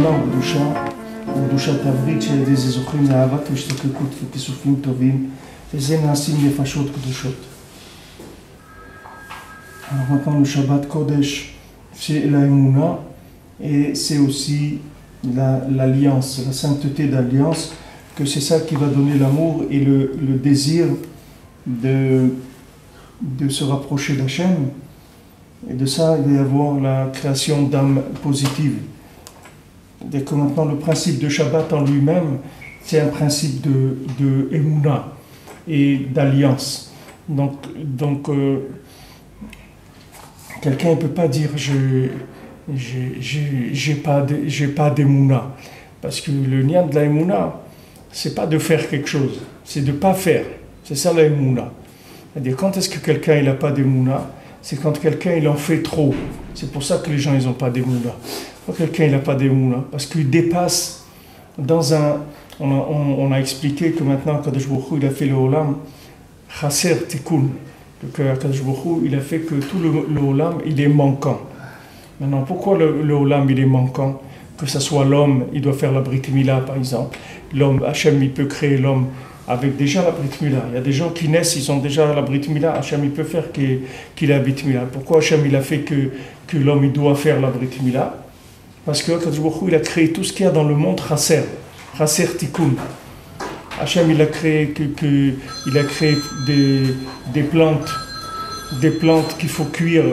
אמונה וקדושה, וקדושת הברית של ידי זה זוכים לאהבת והשתוקקות וכיסופים טובים, וזה נעשים נפשות קדושות. Alors maintenant le Shabbat Kodesh, c'est l'Aïmouna et c'est aussi l'alliance, la sainteté d'alliance, que c'est ça qui va donner l'amour et le désir de se rapprocher d'Hachem. Et de ça, il va y avoir la création d'âmes positives. C'est que maintenant le principe de Shabbat en lui-même, c'est un principe de Emouna et d'alliance. Donc quelqu'un ne peut pas dire j'ai pas d'Emouna. Parce que le nian de la Emouna, c'est pas de faire quelque chose, c'est de ne pas faire. C'est ça la Emouna. C'est-à-dire, quand est-ce que quelqu'un n'a pas d'Emouna? C'est quand quelqu'un il en fait trop. C'est pour ça que les gens ils n'ont pas d'Emouna. Quand quelqu'un n'a pas d'Emouna, parce qu'il dépasse dans un... On a expliqué que maintenant, Kadosh Baruch Hu, il a fait le Olam, Chaser Tikkun. Que Kadosh Baruch Hu, il a fait que tout le Olam, il est manquant. Maintenant, pourquoi le Olam, il est manquant? Que ce soit l'homme, il doit faire la Brit Mila, par exemple. L'homme, Hachem, il peut créer l'homme avec déjà la Brit Mila. Il y a des gens qui naissent, ils ont déjà la Brit Mila. Hachem, il peut faire qu'il a la Brit Mila. Pourquoi Hachem, il a fait que l'homme, il doit faire la Brit Mila? Parce que Kadosh Baruch Hu, il a créé tout ce qu'il y a dans le monde Chaser Tikkun. Hachem, il a créé des plantes qu'il faut cuire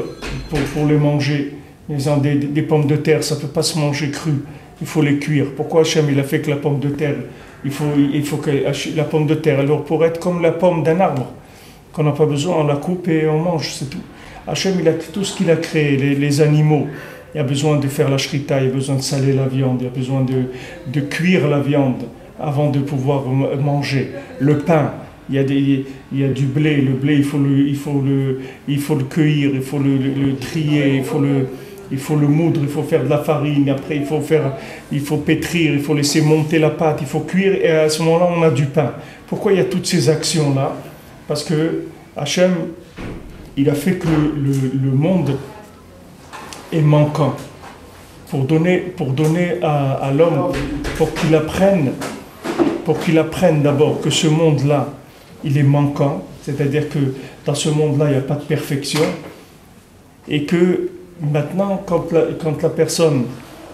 pour les manger. Par exemple, des pommes de terre, ça ne peut pas se manger cru. Il faut les cuire. Pourquoi Hachem, il a fait que la pomme de terre, il faut que la pomme de terre, alors pour être comme la pomme d'un arbre, qu'on n'a pas besoin, on la coupe et on mange, c'est tout. Hachem, il a tout ce qu'il a créé, les animaux. Il y a besoin de faire la shrita, il y a besoin de saler la viande, il y a besoin de cuire la viande avant de pouvoir manger. Le pain, il y a du blé. Le blé, il faut le cueillir, il faut le trier, il faut le moudre, il faut faire de la farine. Après, il faut pétrir, il faut laisser monter la pâte, il faut cuire. Et à ce moment-là, on a du pain. Pourquoi il y a toutes ces actions-là? Parce que Hachem, il a fait que le monde est manquant. Pour donner à l'homme, pour qu'il apprenne d'abord que ce monde-là, il est manquant, c'est-à-dire que dans ce monde-là, il n'y a pas de perfection, et que maintenant, quand la personne,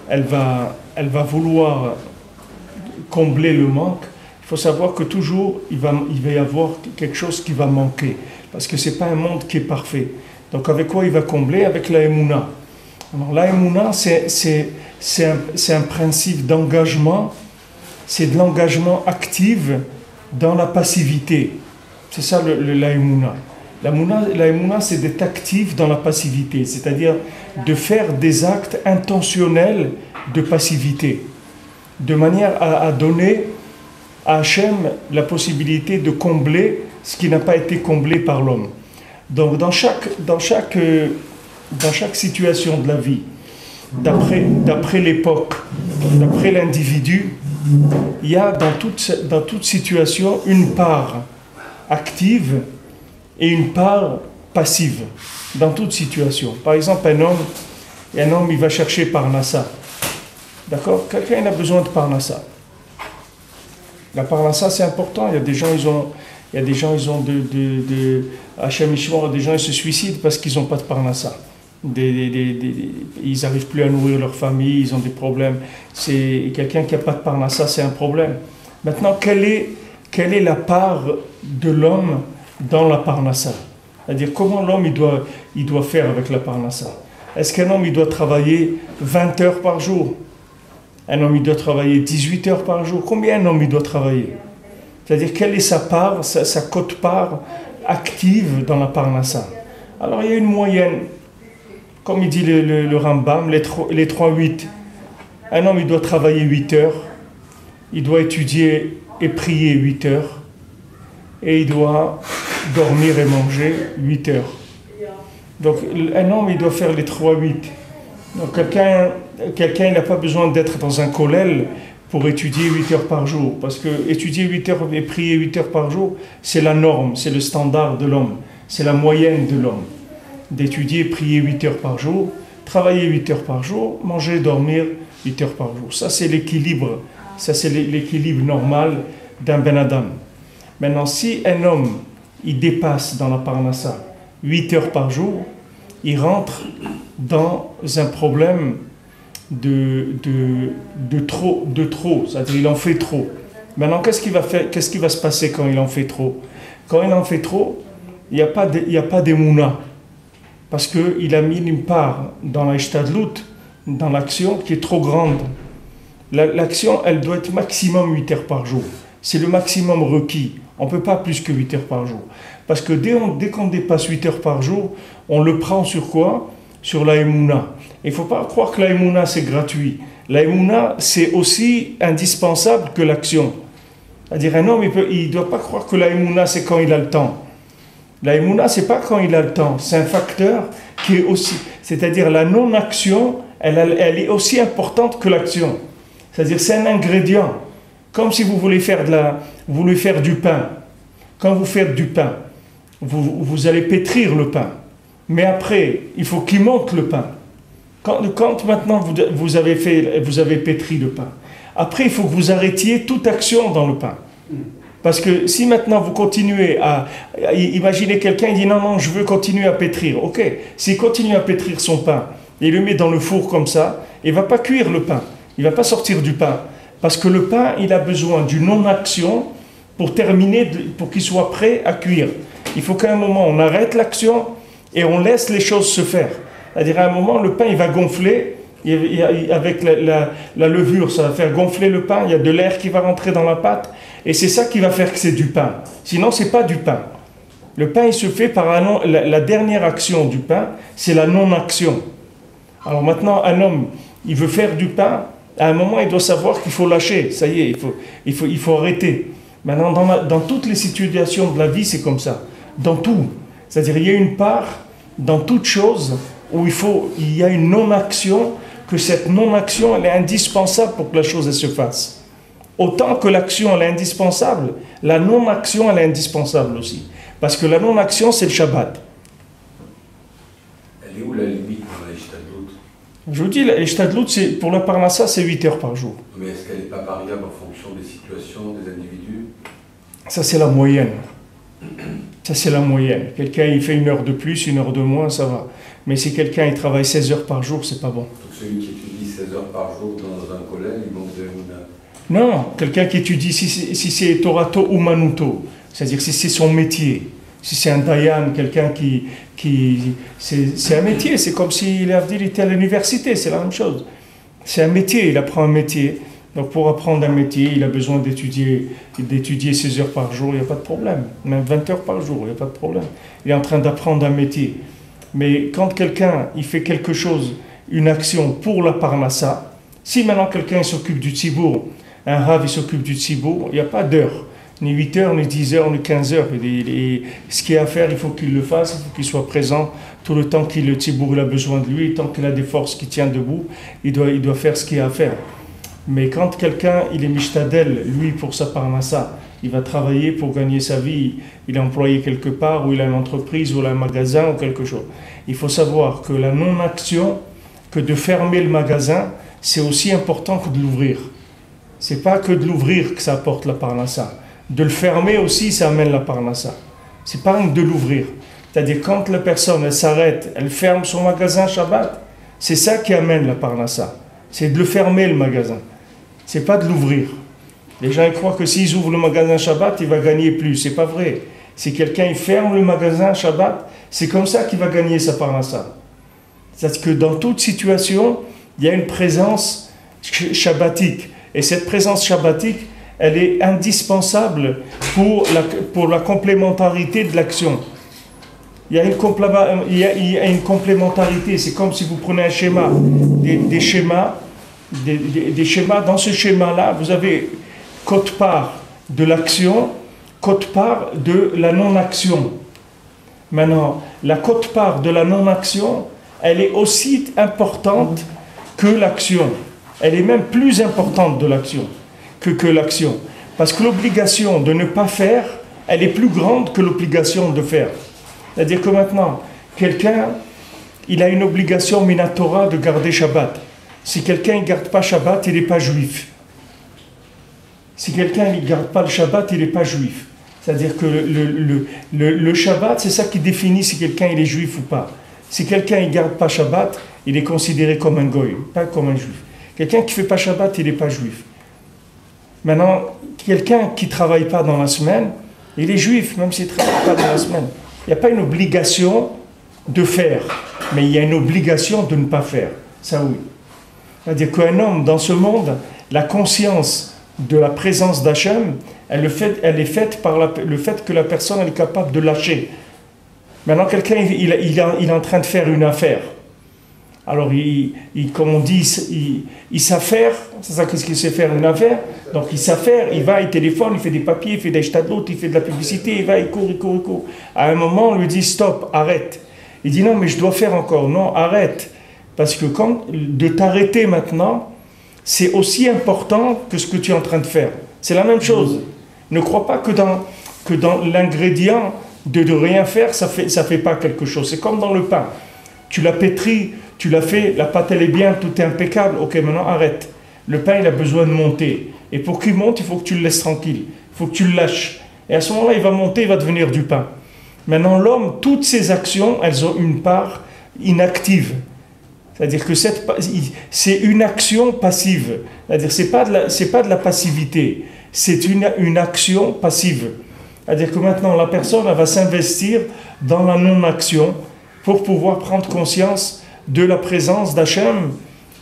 elle va vouloir combler le manque, il faut savoir que toujours, il va y avoir quelque chose qui va manquer, parce que ce n'est pas un monde qui est parfait. Donc avec quoi il va combler? Avec la Emouna. Alors la Emouna, c'est un principe d'engagement, c'est de l'engagement actif dans la passivité. C'est ça la Emouna. La Emouna, c'est d'être actif dans la passivité, c'est-à-dire de faire des actes intentionnels de passivité, de manière à donner à Hachem la possibilité de combler ce qui n'a pas été comblé par l'homme. Donc dans chaque situation de la vie, d'après l'époque, d'après l'individu, il y a dans toute situation une part active et une part passive, dans toute situation. Par exemple, un homme il va chercher Parnassa. D'accord? Quelqu'un il a besoin de Parnassa. La Parnassa, c'est important. Il y a des gens, Hachem Ishmael, des gens ils se suicident parce qu'ils n'ont pas de Parnassa. Ils n'arrivent plus à nourrir leur famille, ils ont des problèmes. C'est quelqu'un qui n'a pas de Parnassa, c'est un problème. Maintenant, quelle est la part de l'homme dans la Parnassa? C'est-à-dire, comment l'homme il doit faire avec la Parnassa? Est-ce qu'un homme il doit travailler 20 heures par jour? Un homme il doit travailler 18 heures par jour? Combien un homme il doit travailler? C'est-à-dire, quelle est sa part, sa quote-part active dans la Parnassa? Alors, il y a une moyenne. Comme il dit le Rambam, les 3-8. Un homme, il doit travailler 8 heures. Il doit étudier et prier 8 heures. Et il doit dormir et manger 8 heures. Donc, un homme, il doit faire les 3-8. Donc, quelqu'un il n'a pas besoin d'être dans un kollel pour étudier 8 heures par jour. Parce que étudier 8 heures et prier 8 heures par jour, c'est la norme, c'est le standard de l'homme. C'est la moyenne de l'homme. D'étudier, prier 8 heures par jour, travailler 8 heures par jour, manger, dormir 8 heures par jour. Ça, c'est l'équilibre. Ça, c'est l'équilibre normal d'un Ben Adam. Maintenant, si un homme, il dépasse dans la parnassa 8 heures par jour, il rentre dans un problème de trop, c'est-à-dire il en fait trop. Maintenant, qu'est-ce qui va se passer quand il en fait trop? Quand il en fait trop, il n'y a pas d'émouna, parce qu'il a mis une part dans la ishtadlut, dans l'action, qui est trop grande. L'action, elle doit être maximum 8 heures par jour. C'est le maximum requis. On ne peut pas plus que 8 heures par jour. Parce que dès qu'on dépasse 8 heures par jour, on le prend sur quoi? Sur la émouna. Il ne faut pas croire que la émouna, c'est gratuit. La émouna, c'est aussi indispensable que l'action. C'est-à-dire, un homme, il ne doit pas croire que la émouna, c'est quand il a le temps. La émouna, ce n'est pas quand il a le temps. C'est un facteur qui est aussi... C'est-à-dire, la non-action, elle est aussi importante que l'action. C'est-à-dire, c'est un ingrédient. Comme si vous voulez faire du pain. Quand vous faites du pain, vous allez pétrir le pain. Mais après, il faut qu'il monte le pain. Quand maintenant vous avez pétri le pain, après il faut que vous arrêtiez toute action dans le pain. Parce que si maintenant vous continuez à imaginer quelqu'un, il dit non, je veux continuer à pétrir. Ok, s'il continue à pétrir son pain, et il le met dans le four comme ça, il ne va pas cuire le pain. Il ne va pas sortir du pain. Parce que le pain, il a besoin d'une non-action pour terminer, pour qu'il soit prêt à cuire. Il faut qu'à un moment, on arrête l'action et on laisse les choses se faire. C'est-à-dire, à un moment, le pain, il va gonfler. Avec la levure, ça va faire gonfler le pain. Il y a de l'air qui va rentrer dans la pâte. Et c'est ça qui va faire que c'est du pain. Sinon, ce n'est pas du pain. Le pain, il se fait par la dernière action du pain, c'est la non-action. Alors maintenant, un homme, il veut faire du pain. À un moment, il doit savoir qu'il faut lâcher. Ça y est, il faut arrêter. Maintenant, dans toutes les situations de la vie, c'est comme ça. Dans tout. C'est-à-dire, il y a une part, dans toute chose, où il y a une non-action, que cette non-action, elle est indispensable pour que la chose elle se fasse. Autant que l'action, elle est indispensable, la non-action, elle est indispensable aussi. Parce que la non-action, c'est le Shabbat. Elle est où la limite dans la ishtadlut? Je vous dis, la ishtadlut, pour la parnassa, c'est 8 heures par jour. Mais est-ce qu'elle n'est pas variable en fonction des situations, des individus? Ça, c'est la moyenne. Ça, c'est la moyenne. Quelqu'un, il fait 1 heure de plus, 1 heure de moins, ça va. Mais si quelqu'un, il travaille 16 heures par jour, c'est pas bon. Donc celui qui étudie 16 heures par jour dans un collège, il manque de Mouna. Non, quelqu'un qui étudie, si c'est Torato ou Manuto, c'est-à-dire si c'est son métier, si c'est un Dayan, quelqu'un c'est un métier, c'est comme s'il était à l'université, c'est la même chose. C'est un métier, il apprend un métier. Donc pour apprendre un métier, il a besoin d'étudier 16 heures par jour, il n'y a pas de problème. Même 20 heures par jour, il n'y a pas de problème. Il est en train d'apprendre un métier. Mais quand quelqu'un, il fait quelque chose, une action pour la parnassa, si maintenant quelqu'un s'occupe du tzibour, un rav il s'occupe du tzibour, il n'y a pas d'heure, ni 8 heures, ni 10 heures, ni 15 heures. Ce qu'il y a à faire, il faut qu'il le fasse, il faut qu'il soit présent tout le temps que le tzibour a besoin de lui, tant qu'il a des forces qui tiennent debout, il doit faire ce qu'il y a à faire. Mais quand quelqu'un, il est mishtadel, lui, pour sa parnassa, il va travailler pour gagner sa vie, il est employé quelque part, ou il a une entreprise, ou il a un magasin, ou quelque chose. Il faut savoir que la non-action, que de fermer le magasin, c'est aussi important que de l'ouvrir. C'est pas que de l'ouvrir que ça apporte la parnassa. De le fermer aussi, ça amène la parnassa. C'est pas de l'ouvrir. C'est-à-dire, quand la personne, elle s'arrête, elle ferme son magasin Shabbat, c'est ça qui amène la parnassa. C'est de le fermer, le magasin. C'est pas de l'ouvrir. Les gens ils croient que s'ils ouvrent le magasin Shabbat, il va gagner plus. C'est pas vrai. Si quelqu'un il ferme le magasin Shabbat, c'est comme ça qu'il va gagner sa parnassa. C'est-à-dire que dans toute situation, il y a une présence shabbatique. Et cette présence shabbatique, elle est indispensable pour la complémentarité de l'action. Il y a une complémentarité. C'est comme si vous prenez un schéma, des schémas. Des schémas. Dans ce schéma-là, vous avez quote-part de l'action, quote-part de la non-action. Maintenant, la quote-part de la non-action, elle est aussi importante que l'action. Elle est même plus importante de l'action que l'action. Parce que l'obligation de ne pas faire, elle est plus grande que l'obligation de faire. C'est-à-dire que maintenant, quelqu'un, il a une obligation minatora de garder Shabbat. Si quelqu'un ne garde pas Shabbat, il n'est pas juif. Si quelqu'un ne garde pas le Shabbat, il n'est pas juif. C'est-à-dire que le Shabbat, c'est ça qui définit si quelqu'un il est juif ou pas. Si quelqu'un ne garde pas Shabbat, il est considéré comme un goy, pas comme un juif. Quelqu'un qui ne fait pas Shabbat, il n'est pas juif. Maintenant, quelqu'un qui ne travaille pas dans la semaine, il est juif, même s'il ne travaille pas dans la semaine. Il n'y a pas une obligation de faire, mais il y a une obligation de ne pas faire. Ça oui. C'est-à-dire qu'un homme dans ce monde, la conscience de la présence d'Hachem, elle est faite par le fait que la personne elle est capable de lâcher. Maintenant, quelqu'un il est en train de faire une affaire. Alors, comme on dit, il sait faire, c'est ça qu'est-ce qu'il sait faire, une affaire. Donc, il sait faire, il va, il téléphone, il fait des papiers, il fait des shtadlout, il fait de la publicité, il va, il court. À un moment, on lui dit stop, arrête. Il dit non, mais je dois faire encore. Non, arrête. Parce que de t'arrêter maintenant, c'est aussi important que ce que tu es en train de faire. C'est la même chose. Ne crois pas que dans l'ingrédient de rien faire, ça fait pas quelque chose. C'est comme dans le pain. Tu l'as pétri, tu l'as fait, la pâte elle est bien, tout est impeccable. Ok, maintenant arrête. Le pain il a besoin de monter. Et pour qu'il monte, il faut que tu le laisses tranquille. Il faut que tu le lâches. Et à ce moment-là, il va monter, il va devenir du pain. Maintenant, l'homme, toutes ses actions, elles ont une part inactive. C'est-à-dire que c'est une action passive. C'est-à-dire que c'est pas de la passivité. C'est une action passive. C'est-à-dire que maintenant, la personne elle va s'investir dans la non-action pour pouvoir prendre conscience de la présence d'Hachem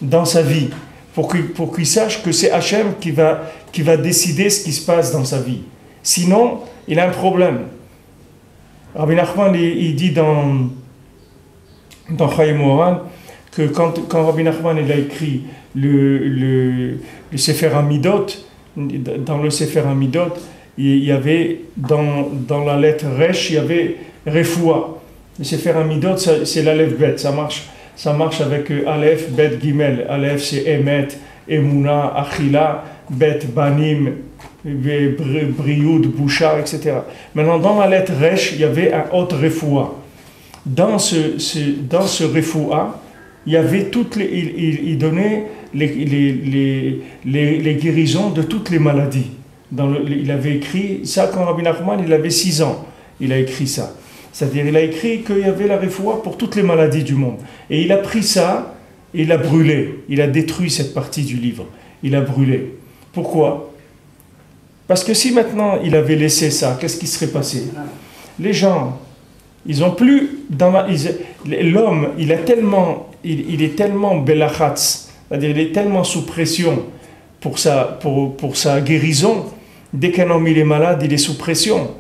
dans sa vie. Pour qu'il sache que c'est Hachem qui va décider ce qui se passe dans sa vie. Sinon, il a un problème. Rabbi Nachman, il dit dans Chaim Moharan que quand Rabbi Nachman il a écrit le Sefer Hamidot, dans le Sefer Hamidot, il y avait dans la lettre Resh, il y avait Refoua. Le Sefer Hamidot, c'est l'Aleph Bet, ça marche avec Aleph, Bet, Gimel. Aleph, c'est Emet, Emouna, Achila, Bet, Banim, Brioud, Bouchar, etc. Maintenant, dans la lettre Resh, il y avait un autre Refoua. Dans ce Refoua, il y avait il donnait les guérisons de toutes les maladies. Il avait écrit ça quand Rabbi Nachman il avait 6 ans. Il a écrit ça. C'est-à-dire il a écrit qu'il y avait la refoua pour toutes les maladies du monde. Et il a pris ça et il a brûlé. Il a détruit cette partie du livre. Il a brûlé. Pourquoi? Parce que si maintenant il avait laissé ça, qu'est-ce qui serait passé? Les gens, ils ont plus... L'homme, il est tellement belachatz, c'est-à-dire il est tellement sous pression pour sa guérison. Dès qu'un homme il est malade, il est sous pression.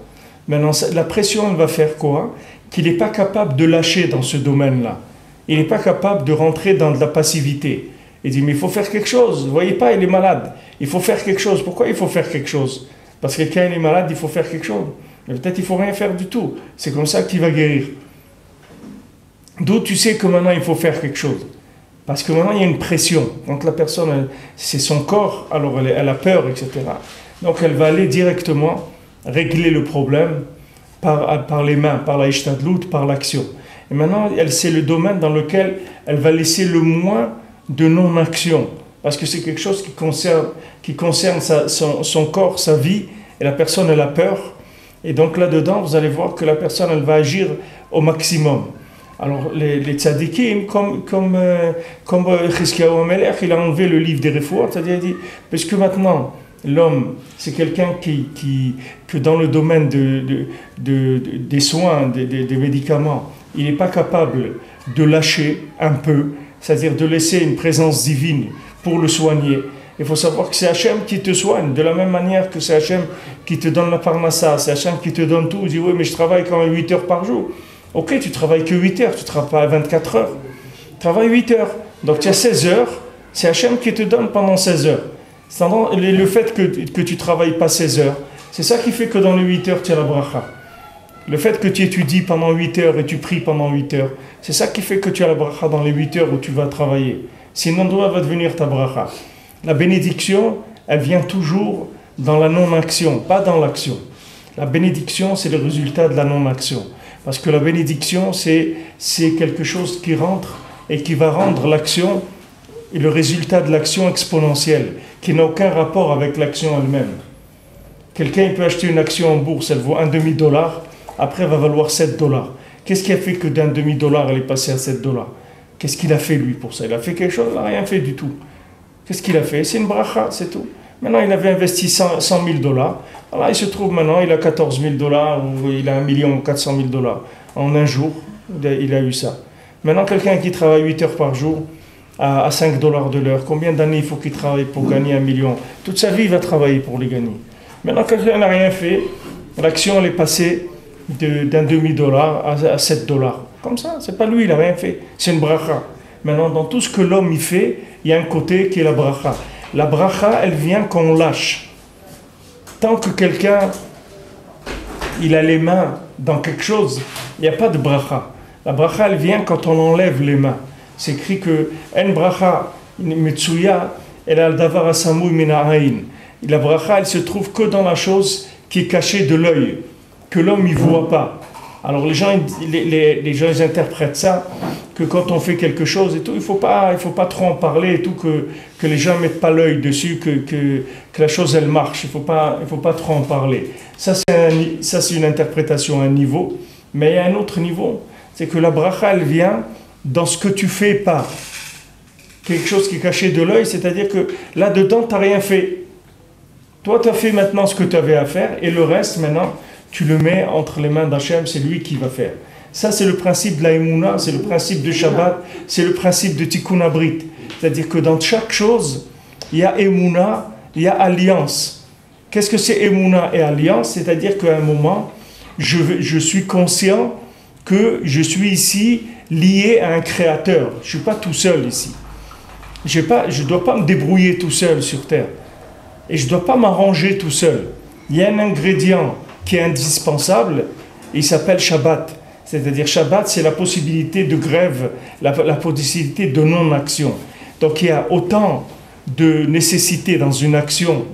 Maintenant, la pression, elle va faire quoi? Qu'il n'est pas capable de lâcher dans ce domaine-là. Il n'est pas capable de rentrer dans de la passivité. Il dit, mais il faut faire quelque chose. Vous ne voyez pas, il est malade. Il faut faire quelque chose. Pourquoi il faut faire quelque chose? Parce que quand il est malade, il faut faire quelque chose. Mais peut-être il ne faut rien faire du tout. C'est comme ça qu'il va guérir. D'où tu sais que maintenant, il faut faire quelque chose? Parce que maintenant, il y a une pression. Quand la personne, c'est son corps, alors elle a peur, etc. Donc, elle va aller directement régler le problème par les mains, par la ishtadlout, par l'action. Et maintenant, c'est le domaine dans lequel elle va laisser le moins de non-action. Parce que c'est quelque chose qui concerne son corps, sa vie, et la personne, elle a peur. Et donc là-dedans, vous allez voir que la personne, elle va agir au maximum. Alors, les tzadikim, comme Chizkiyahu HaMelech, il a enlevé le livre des Refoua, c'est-à-dire, il dit, parce que maintenant, l'homme, c'est quelqu'un que dans le domaine des soins, des médicaments, il n'est pas capable de lâcher un peu, c'est-à-dire de laisser une présence divine pour le soigner. Il faut savoir que c'est Hachem qui te soigne, de la même manière que c'est Hachem qui te donne la parnassa, c'est Hachem qui te donne tout. Il dit, oui, mais je travaille quand même 8 heures par jour. Ok, tu travailles que 8 heures, tu ne travailles pas 24 heures. Tu travailles 8 heures. Donc tu as 16 heures, c'est Hachem qui te donne pendant 16 heures. Le fait que tu ne travailles pas 16 heures, c'est ça qui fait que dans les 8 heures, tu as la bracha. Le fait que tu étudies pendant 8 heures et tu pries pendant 8 heures, c'est ça qui fait que tu as la bracha dans les 8 heures où tu vas travailler. Sinon, d'où va devenir ta bracha? La bénédiction, elle vient toujours dans la non-action, pas dans l'action. La bénédiction, c'est le résultat de la non-action. Parce que la bénédiction, c'est quelque chose qui rentre et qui va rendre l'action et le résultat de l'action exponentielle, qui n'a aucun rapport avec l'action elle-même. Quelqu'un il peut acheter une action en bourse, elle vaut un demi-dollar, après elle va valoir 7 dollars. Qu'est-ce qui a fait que d'un demi-dollar elle est passée à 7 dollars? Qu'est-ce qu'il a fait lui pour ça? Il a fait quelque chose? Il n'a rien fait du tout. Qu'est-ce qu'il a fait? C'est une bracha, c'est tout. Maintenant il avait investi 100 000 dollars. Alors il se trouve maintenant il a 14 000 dollars ou il a 1 400 000 dollars. En un jour, il a eu ça. Maintenant quelqu'un qui travaille 8 heures par jour à 5 dollars de l'heure, combien d'années il faut qu'il travaille pour gagner 1 million? Toute sa vie il va travailler pour les gagner. Maintenant quelqu'un n'a rien fait, l'action elle est passée d'un demi-dollar à 7 dollars. Comme ça, c'est pas lui, il n'a rien fait. C'est une bracha. Maintenant, dans tout ce que l'homme y fait, il y a un côté qui est la bracha. La bracha, elle vient quand on lâche. Tant que quelqu'un, il a les mains dans quelque chose, il n'y a pas de bracha. La bracha, elle vient quand on enlève les mains. C'est écrit que en bracha metsuya el al davar asamui mina ain. La bracha, elle se trouve que dans la chose qui est cachée de l'œil, que l'homme ne voit pas. Alors les gens ils interprètent ça, que quand on fait quelque chose et tout, il faut pas trop en parler et tout, que les gens ne mettent pas l'œil dessus, que la chose elle marche, il faut pas trop en parler. Ça c'est une interprétation à un niveau, mais il y a un autre niveau, c'est que la bracha elle vient dans ce que tu fais pas. Quelque chose qui est caché de l'œil, c'est-à-dire que là-dedans tu n'as rien fait. Toi tu as fait maintenant ce que tu avais à faire et le reste maintenant, tu le mets entre les mains d'Hachem, c'est lui qui va faire. Ça, c'est le principe de la Emouna, c'est le principe de Shabbat, c'est le principe de Tikkun Abrit. C'est-à-dire que dans chaque chose, il y a Emouna, il y a alliance. Qu'est-ce que c'est Emouna et alliance? C'est-à-dire qu'à un moment, je suis conscient que je suis ici lié à un créateur. Je ne suis pas tout seul ici. Je ne dois pas me débrouiller tout seul sur terre. Et je ne dois pas m'arranger tout seul. Il y a un ingrédient qui est indispensable, il s'appelle Shabbat. C'est-à-dire Shabbat, c'est la possibilité de grève, la possibilité de non-action. Donc il y a autant de nécessité dans une action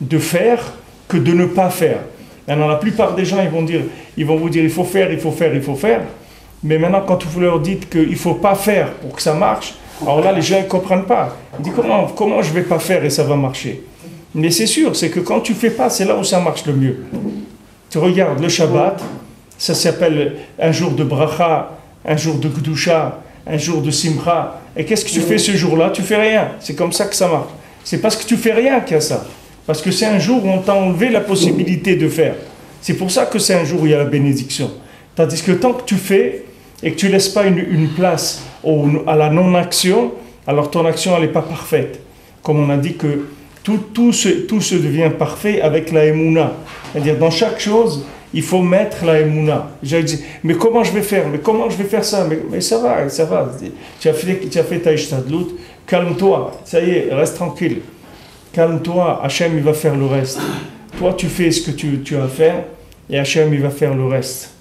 de faire que de ne pas faire. Maintenant, la plupart des gens, ils vont vous dire il faut faire, il faut faire, il faut faire. Mais maintenant, quand vous leur dites qu'il ne faut pas faire pour que ça marche, alors là, les gens ne comprennent pas. Ils disent comment je ne vais pas faire et ça va marcher? Mais c'est sûr, c'est que quand tu ne fais pas, c'est là où ça marche le mieux. Tu regardes le Shabbat, ça s'appelle un jour de bracha, un jour de Kedusha, un jour de Simcha. Et qu'est-ce que tu fais ce jour-là? Tu fais rien. C'est comme ça que ça marche. C'est parce que tu fais rien qu'il y a ça. Parce que c'est un jour où on t'a enlevé la possibilité de faire. C'est pour ça que c'est un jour où il y a la bénédiction. Tandis que tant que tu fais et que tu ne laisses pas une place à la non-action, alors ton action elle n'est pas parfaite. Comme on a dit que tout se devient parfait avec la Emouna. C'est-à-dire dans chaque chose, il faut mettre la Emouna. J'ai dit, mais comment je vais faire? Mais comment je vais faire ça? Mais ça va. Tu as fait ta ishtadlut, calme-toi, ça y est, reste tranquille. Calme-toi, Hachem il va faire le reste. Toi tu fais ce que tu as à faire et Hachem il va faire le reste.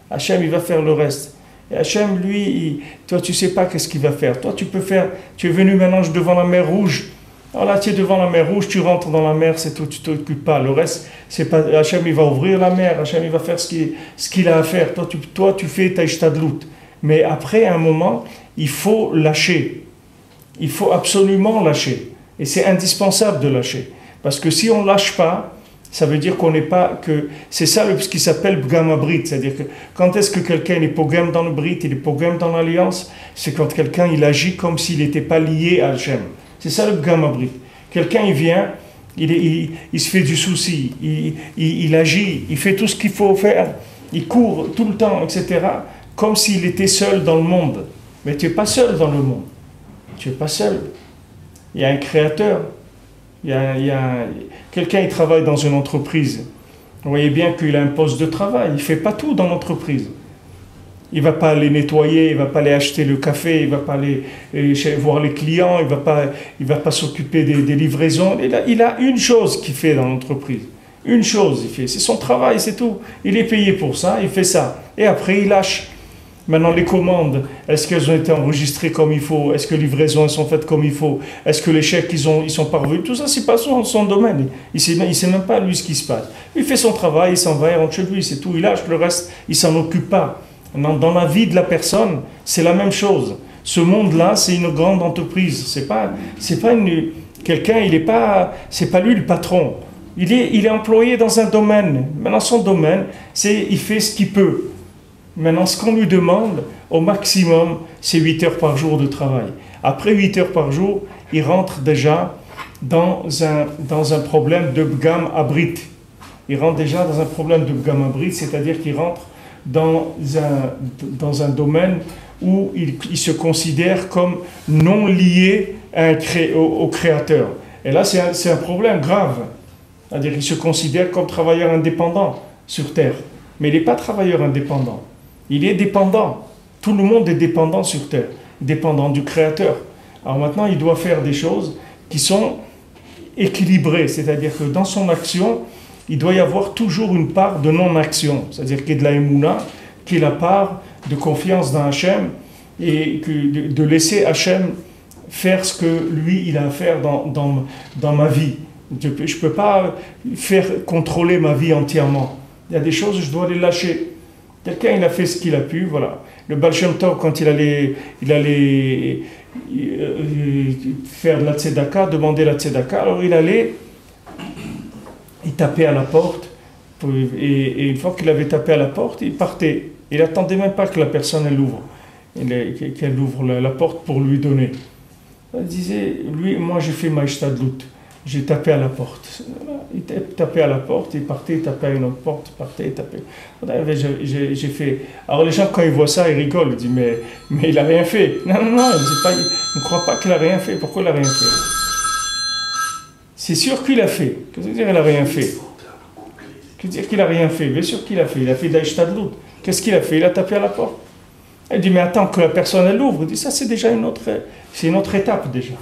Hachem il va faire le reste. Et Hachem lui, toi tu sais pas qu'est-ce qu'il va faire. Toi tu peux faire, tu es venu maintenant devant la mer Rouge. Alors là, tu es devant la mer Rouge, tu rentres dans la mer, c'est tout, tu ne t'occupes pas. Le reste, c'est pas. Hachem, il va ouvrir la mer, Hachem, il va faire ce qu'il a à faire. Toi, tu fais ta ishtadlut. Mais après, à un moment, il faut lâcher. Il faut absolument lâcher. Et c'est indispensable de lâcher. Parce que si on ne lâche pas, ça veut dire qu'on n'est pas que. C'est ça ce qui s'appelle Bgam Abrit. C'est-à-dire que quand est-ce que quelqu'un est pogam dans le Brit, il est pogam dans l'alliance, c'est quand quelqu'un il agit comme s'il n'était pas lié à Hachem. C'est ça le Bgam Abrit. Quelqu'un, il vient, il se fait du souci, il agit, il fait tout ce qu'il faut faire, il court tout le temps, etc., comme s'il était seul dans le monde. Mais tu n'es pas seul dans le monde. Tu n'es pas seul. Il y a un créateur. Quelqu'un, il travaille dans une entreprise. Vous voyez bien qu'il a un poste de travail. Il ne fait pas tout dans l'entreprise. Il ne va pas aller nettoyer, il ne va pas aller acheter le café, il ne va pas aller voir les clients, il ne va pas s'occuper des livraisons. Il a une chose qu'il fait dans l'entreprise. Une chose, il fait. C'est son travail, c'est tout. Il est payé pour ça, il fait ça. Et après, il lâche. Maintenant, les commandes, est-ce qu'elles ont été enregistrées comme il faut? Est-ce que les livraisons elles sont faites comme il faut? Est-ce que les chèques, ils sont parvenus? Tout ça, c'est pas son domaine. Il sait même pas, lui, ce qui se passe. Il fait son travail, il s'en va, il rentre chez lui, c'est tout. Il lâche le reste, il s'en occupe pas. Dans la vie de la personne, c'est la même chose. Ce monde-là, c'est une grande entreprise. C'est pas quelqu'un, c'est pas lui le patron. Il est employé dans un domaine. Maintenant, son domaine, il fait ce qu'il peut. Maintenant, ce qu'on lui demande, au maximum, c'est 8 heures par jour de travail. Après 8 heures par jour, il rentre déjà dans un problème de bgam abrit. Il rentre déjà dans un problème de bgam abrit, c'est-à-dire qu'il rentre dans un domaine où il se considère comme non lié au créateur. Et là, c'est un problème grave. C'est-à-dire qu'il se considère comme travailleur indépendant sur Terre. Mais il n'est pas travailleur indépendant. Il est dépendant. Tout le monde est dépendant sur Terre, dépendant du Créateur. Alors maintenant, il doit faire des choses qui sont équilibrées. C'est-à-dire que dans son action, il doit y avoir toujours une part de non-action. C'est-à-dire qu'il y a de la émouna, qui est la part de confiance dans Hachem et de laisser Hachem faire ce que lui, il a à faire dans ma vie. Je ne peux pas faire contrôler ma vie entièrement. Il y a des choses, je dois les lâcher. Quelqu'un, il a fait ce qu'il a pu, voilà. Le Baal Shem Tov, quand il allait faire de la tzedaka, demander la tzedaka, alors il tapait à la porte, et une fois qu'il avait tapé à la porte, il partait. Il n'attendait même pas que la personne qu'elle ouvre la porte pour lui donner. Il disait, moi j'ai fait ma ishtadlut. J'ai tapé à la porte. Il tapait à la porte, il partait, il tapait à une autre porte, il partait, il tapait. J'ai fait. Alors les gens, quand ils voient ça, ils rigolent. Ils disent, mais il n'a rien fait. Non, il ne croit pas qu'il n'a rien fait. Pourquoi il n'a rien fait? C'est sûr qu'il a fait. Qu'est-ce que veut dire qu'il n'a rien fait? Qu'est-ce que veut dire qu'il n'a rien fait? Bien sûr qu'il a fait. Il a fait d'Aïchtadlout. Qu'est-ce qu'il a fait? Il a tapé à la porte. Elle dit, mais attends que la personne elle ouvre. Il dit, ça c'est déjà une autre étape déjà.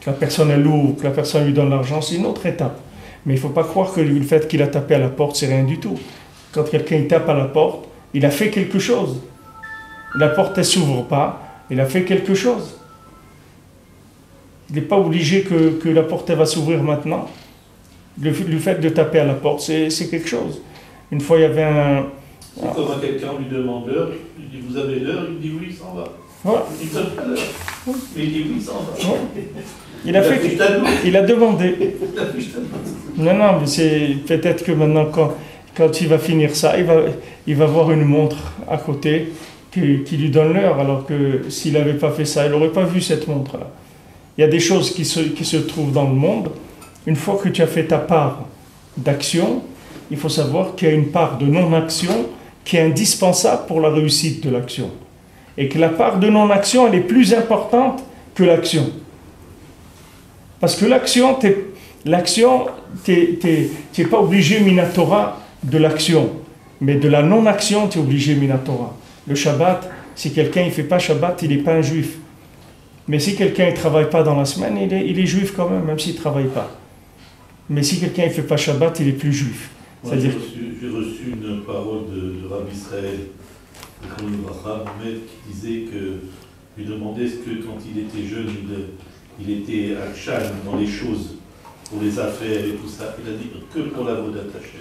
Que la personne elle ouvre, que la personne lui donne l'argent, c'est une autre étape. Mais il ne faut pas croire que le fait qu'il a tapé à la porte, c'est rien du tout. Quand quelqu'un tape à la porte, il a fait quelque chose. La porte ne s'ouvre pas, il a fait quelque chose. Il n'est pas obligé que la porte elle va s'ouvrir maintenant. Le fait de taper à la porte, c'est quelque chose. Une fois, il y avait un... C'est comme quand quelqu'un lui demande l'heure, il dit, vous avez l'heure, il dit oui, il s'en va. Voilà. Il ne donne pas l'heure, mais il dit oui, il s'en va. Ouais. Il a demandé. Non, mais c'est peut-être que maintenant, quand il va finir ça, il va voir une montre à côté qui lui donne l'heure, alors que s'il n'avait pas fait ça, il n'aurait pas vu cette montre-là. Il y a des choses qui se trouvent dans le monde. Une fois que tu as fait ta part d'action, il faut savoir qu'il y a une part de non-action qui est indispensable pour la réussite de l'action. Et que la part de non-action, elle est plus importante que l'action. Parce que l'action, t'es pas obligé minatora de l'action. Mais de la non-action, tu es obligé minatora. Le Shabbat, si quelqu'un ne fait pas Shabbat, il n'est pas un juif. Mais si quelqu'un ne travaille pas dans la semaine, il est juif quand même s'il ne travaille pas. Mais si quelqu'un ne fait pas Shabbat, il est plus juif. J'ai reçu une parole de Rabbi Israël, qui disait que, lui demandait ce que quand il était jeune, il était akshan dans les choses, pour les affaires et tout ça. Il a dit que pour la vodat Hashem.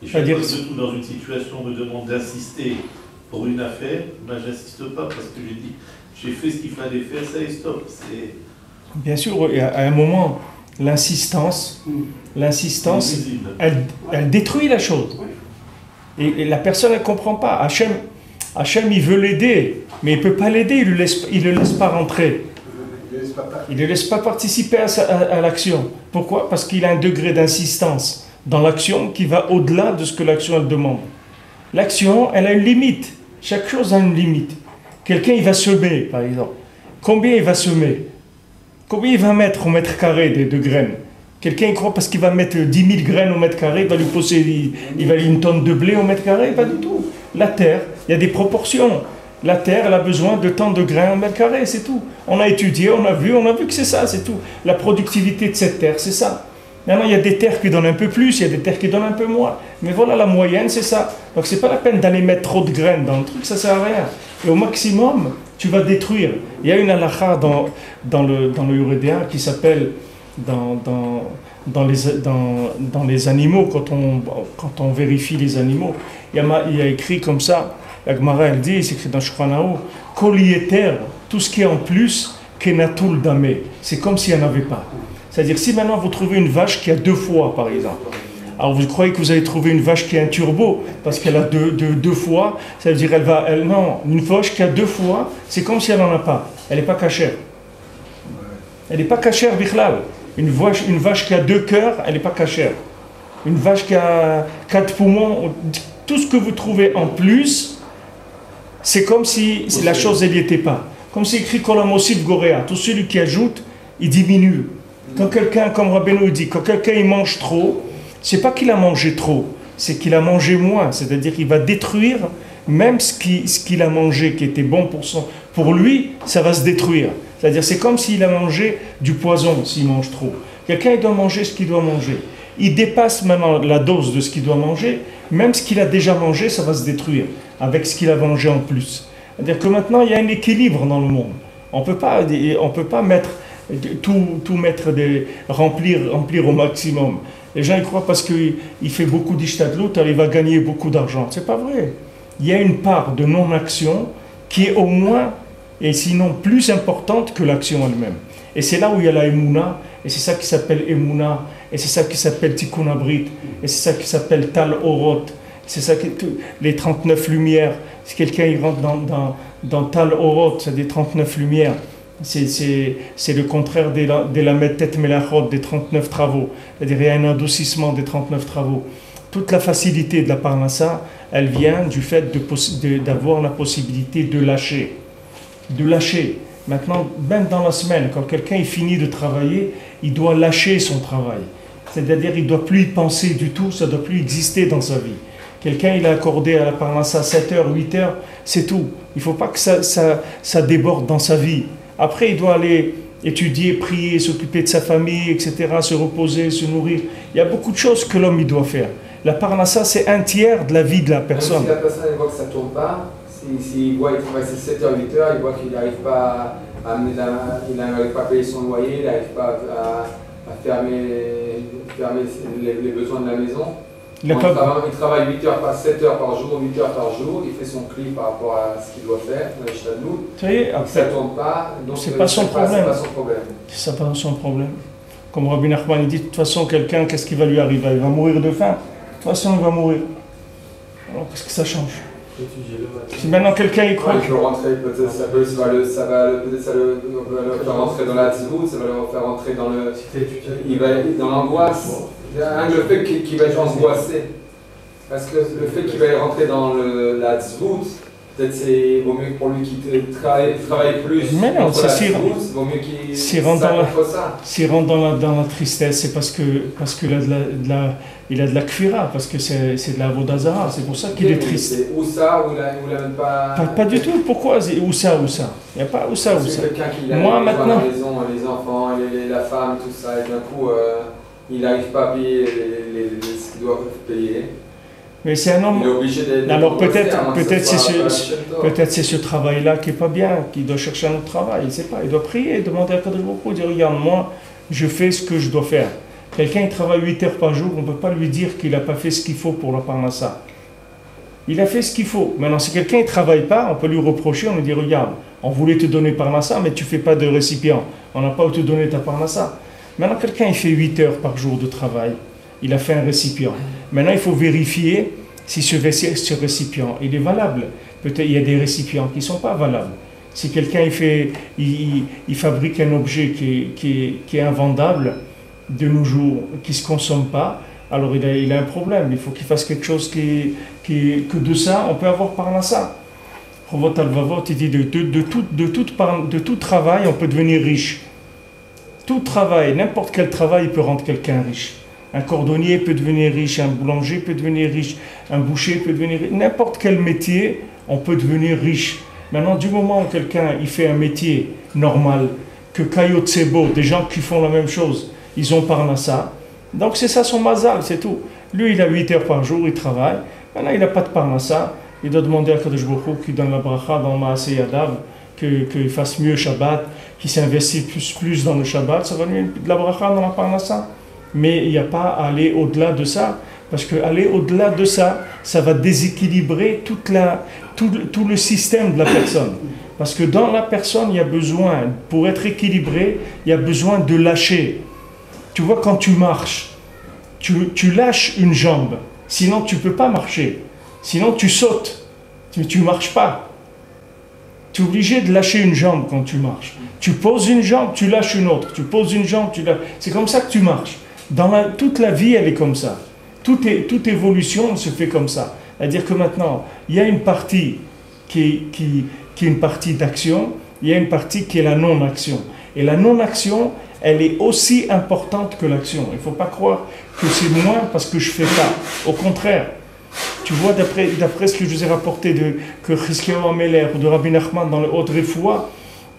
Et chaque fois que je me trouve dans une situation, on me demande d'insister pour une affaire, ben j'insiste pas parce que j'ai fait ce qu'il fallait faire, ça et stop. Bien sûr, à un moment, l'insistance, elle détruit la chose. Et la personne, elle ne comprend pas. Hachem, il veut l'aider, mais il ne peut pas l'aider, il ne le laisse pas rentrer. Il ne le laisse pas participer à l'action. Pourquoi? Parce qu'il a un degré d'insistance dans l'action qui va au-delà de ce que l'action elle demande. L'action, elle a une limite. Chaque chose a une limite. Quelqu'un, il va semer, par exemple. Combien il va semer? Combien il va mettre au mètre carré de graines? Quelqu'un, il croit parce qu'il va mettre 10 000 graines au mètre carré, il va lui poser une tonne de blé au mètre carré? Pas du tout. La terre, il y a des proportions. La terre, elle a besoin de tant de grains au mètre carré, c'est tout. On a étudié, on a vu que c'est ça, c'est tout. La productivité de cette terre, c'est ça. Maintenant, il y a des terres qui donnent un peu plus, il y a des terres qui donnent un peu moins. Mais voilà, la moyenne, c'est ça. Donc, c'est pas la peine d'aller mettre trop de graines dans le truc, ça sert à rien. Et au maximum, tu vas détruire. Il y a une halakha dans le Yuridéen qui s'appelle dans les animaux, quand on vérifie les animaux, il y a écrit comme ça, la Gemara elle dit, c'est écrit dans Shulchan Aruch, Kol yeter tout ce qui est en plus, kenatul damé, c'est comme s'il n'y en avait pas. C'est-à-dire, si maintenant vous trouvez une vache qui a 2 foies, par exemple, alors vous croyez que vous allez trouver une vache qui a un turbo, parce qu'elle a deux foies, ça veut dire non, une vache qui a 2 foies, c'est comme si elle n'en a pas. Elle n'est pas cachère. Elle n'est pas cachère, bichlal. Une vache qui a 2 cœurs, elle n'est pas cachère. Une vache qui a 4 poumons, tout ce que vous trouvez en plus, c'est comme si la chose n'y était pas. Comme c'est écrit Kolamosif Goréa, tout celui qui ajoute, il diminue. Quand quelqu'un, comme Rabbeinu dit, quand quelqu'un il mange trop, c'est pas qu'il a mangé trop, c'est qu'il a mangé moins. C'est-à-dire qu'il va détruire même ce qu'il a mangé qui était bon pour lui, ça va se détruire. C'est-à-dire c'est comme s'il a mangé du poison s'il mange trop. Quelqu'un il doit manger ce qu'il doit manger. Il dépasse maintenant la dose de ce qu'il doit manger, même ce qu'il a déjà mangé, ça va se détruire avec ce qu'il a mangé en plus. C'est-à-dire que maintenant il y a un équilibre dans le monde. On peut pas mettre tout mettre remplir au maximum. Les gens ils croient parce qu'il fait beaucoup d'ishtadlout, il va gagner beaucoup d'argent. C'est pas vrai. Il y a une part de non-action qui est au moins et sinon plus importante que l'action elle-même. Et c'est là où il y a la Emouna, et c'est ça qui s'appelle Emouna, et c'est ça qui s'appelle Tikkun Abrit, et c'est ça qui s'appelle Tal Orot, c'est ça les 39 lumières. Si quelqu'un il rentre dans Tal Orot, c'est des 39 lumières. C'est le contraire des Lamed Tet Melachot, des 39 travaux. C'est-à-dire il y a un adoucissement des 39 travaux. Toute la facilité de la Parnassa, elle vient du fait d'avoir la possibilité de lâcher. De lâcher. Maintenant, même dans la semaine, quand quelqu'un est fini de travailler, il doit lâcher son travail. C'est-à-dire qu'il ne doit plus y penser du tout, ça ne doit plus exister dans sa vie. Quelqu'un, il a accordé à la Parnassa 7 heures, 8 heures, c'est tout. Il ne faut pas que ça déborde dans sa vie. Après, il doit aller étudier, prier, s'occuper de sa famille, etc., se reposer, se nourrir. Il y a beaucoup de choses que l'homme il doit faire. La Parnassa, c'est 1/3 de la vie de la personne. Même si la personne elle voit que ça ne tourne pas, s'il voit qu'il travaille 7 heures, 8 heures, il voit qu'il n'arrive pas il n'arrive pas à payer son loyer, il n'arrive pas à fermer les besoins de la maison. Il travaille 7 heures par jour, 8 heures par jour, il fait son cli par rapport à ce qu'il doit faire, ça ne tourne pas, donc c'est pas son problème. C'est pas son problème. Comme Rabbi Nachman dit, de toute façon, quelqu'un, qu'est-ce qui va lui arriver? Il va mourir de faim. De toute façon, il va mourir. Alors, qu'est-ce que ça change? Si maintenant quelqu'un y croit. Il peut rentrer, peut-être ça va le faire rentrer dans la tzvout, ça va le faire rentrer dans le. Il va dans l'angoisse. Le fait qu'il va être angoissé. Parce que le fait qu'il va rentrer dans la tzvout, peut-être c'est vaut mieux pour lui qu'il travaille plus. Mais non, c'est vaut mieux qu'il s'il rentre dans la tristesse, c'est parce qu'il a de la kfira, parce que c'est de la vodazara, c'est pour ça qu'il est triste. C'est où ça, où il a même pas. Pas du tout, pourquoi où ça? Il n'y a pas où ça. C'est quelqu'un qui a maintenant la maison, les enfants, la femme, tout ça, et d'un coup, il n'arrive pas à payer ce qu'il doit payer. Mais c'est un homme. Il est obligé d'être. Alors peut-être c'est ce travail-là qui n'est pas bien, qui doit chercher un autre travail. Il ne sait pas. Il doit prier, demander à Kadosh Baruch Hu, dire regarde, moi, je fais ce que je dois faire. Quelqu'un qui travaille 8 heures par jour, on ne peut pas lui dire qu'il n'a pas fait ce qu'il faut pour la Parnassa. Il a fait ce qu'il faut. Maintenant, si quelqu'un ne travaille pas, on peut lui reprocher, on lui dit regarde, on voulait te donner Parnassa, mais tu ne fais pas de récipient. On n'a pas te donner ta Parnassa. Maintenant, quelqu'un il fait 8 heures par jour de travail. Il a fait un récipient. Maintenant, il faut vérifier si ce récipient il est valable. Peut-être il y a des récipients qui ne sont pas valables. Si quelqu'un il fabrique un objet qui est invendable de nos jours, qui ne se consomme pas, alors il a un problème. Il faut qu'il fasse quelque chose que de ça, on peut avoir Parnassa. Rovot Alvavot, il dit de tout travail, on peut devenir riche. Tout travail, n'importe quel travail peut rendre quelqu'un riche. Un cordonnier peut devenir riche, un boulanger peut devenir riche, un boucher peut devenir riche. N'importe quel métier, on peut devenir riche. Maintenant, du moment où quelqu'un il fait un métier normal, que Kayot Sebo, des gens qui font la même chose, ils ont Parnassa. Donc c'est ça son mazal, c'est tout. Lui, il a 8 heures par jour, il travaille. Maintenant, il n'a pas de Parnassa. Il doit demander à Kadosh Baruch Hu qu'il donne la bracha dans Maaseh Yadav, qu'il fasse mieux Shabbat, qu'il s'investisse plus dans le Shabbat. Ça va lui de la bracha dans la Parnassa. Mais il n'y a pas à aller au-delà de ça, Parce qu'aller au-delà de ça, ça va déséquilibrer tout le système de la personne. Parce que dans la personne, il y a besoin, pour être équilibré, il y a besoin de lâcher. Tu vois, quand tu marches, tu lâches une jambe, sinon tu ne peux pas marcher. Sinon tu sautes, tu ne marches pas. Tu es obligé de lâcher une jambe quand tu marches. Tu poses une jambe, tu lâches une autre. Tu poses une jambe, tu lâches. C'est comme ça que tu marches. Toute la vie, elle est comme ça. Toute évolution se fait comme ça. C'est-à-dire que maintenant, il y a une partie qui est une partie d'action, il y a une partie qui est la non-action. Et la non-action, elle est aussi importante que l'action. Il ne faut pas croire que c'est moins parce que je fais pas. Au contraire, tu vois, d'après ce que je vous ai rapporté que Chizkiyahu Ameler ou de Rabbi Nachman dans le Haute Refoua,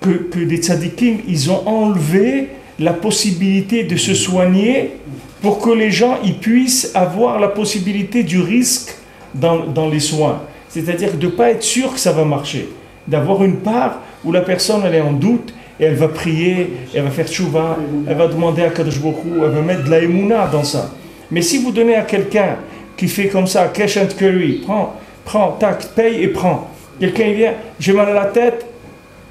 que des tzadikim, ils ont enlevé la possibilité de se soigner pour que les gens ils puissent avoir la possibilité du risque dans les soins. C'est-à-dire de ne pas être sûr que ça va marcher. D'avoir une part où la personne elle est en doute et elle va prier, elle va faire tchouva, elle va demander à Kadosh Baruch Hu, elle va mettre de la émouna dans ça. Mais si vous donnez à quelqu'un qui fait comme ça, cash and carry, prends, tac, paye et prends. Quelqu'un il vient, j'ai mal à la tête,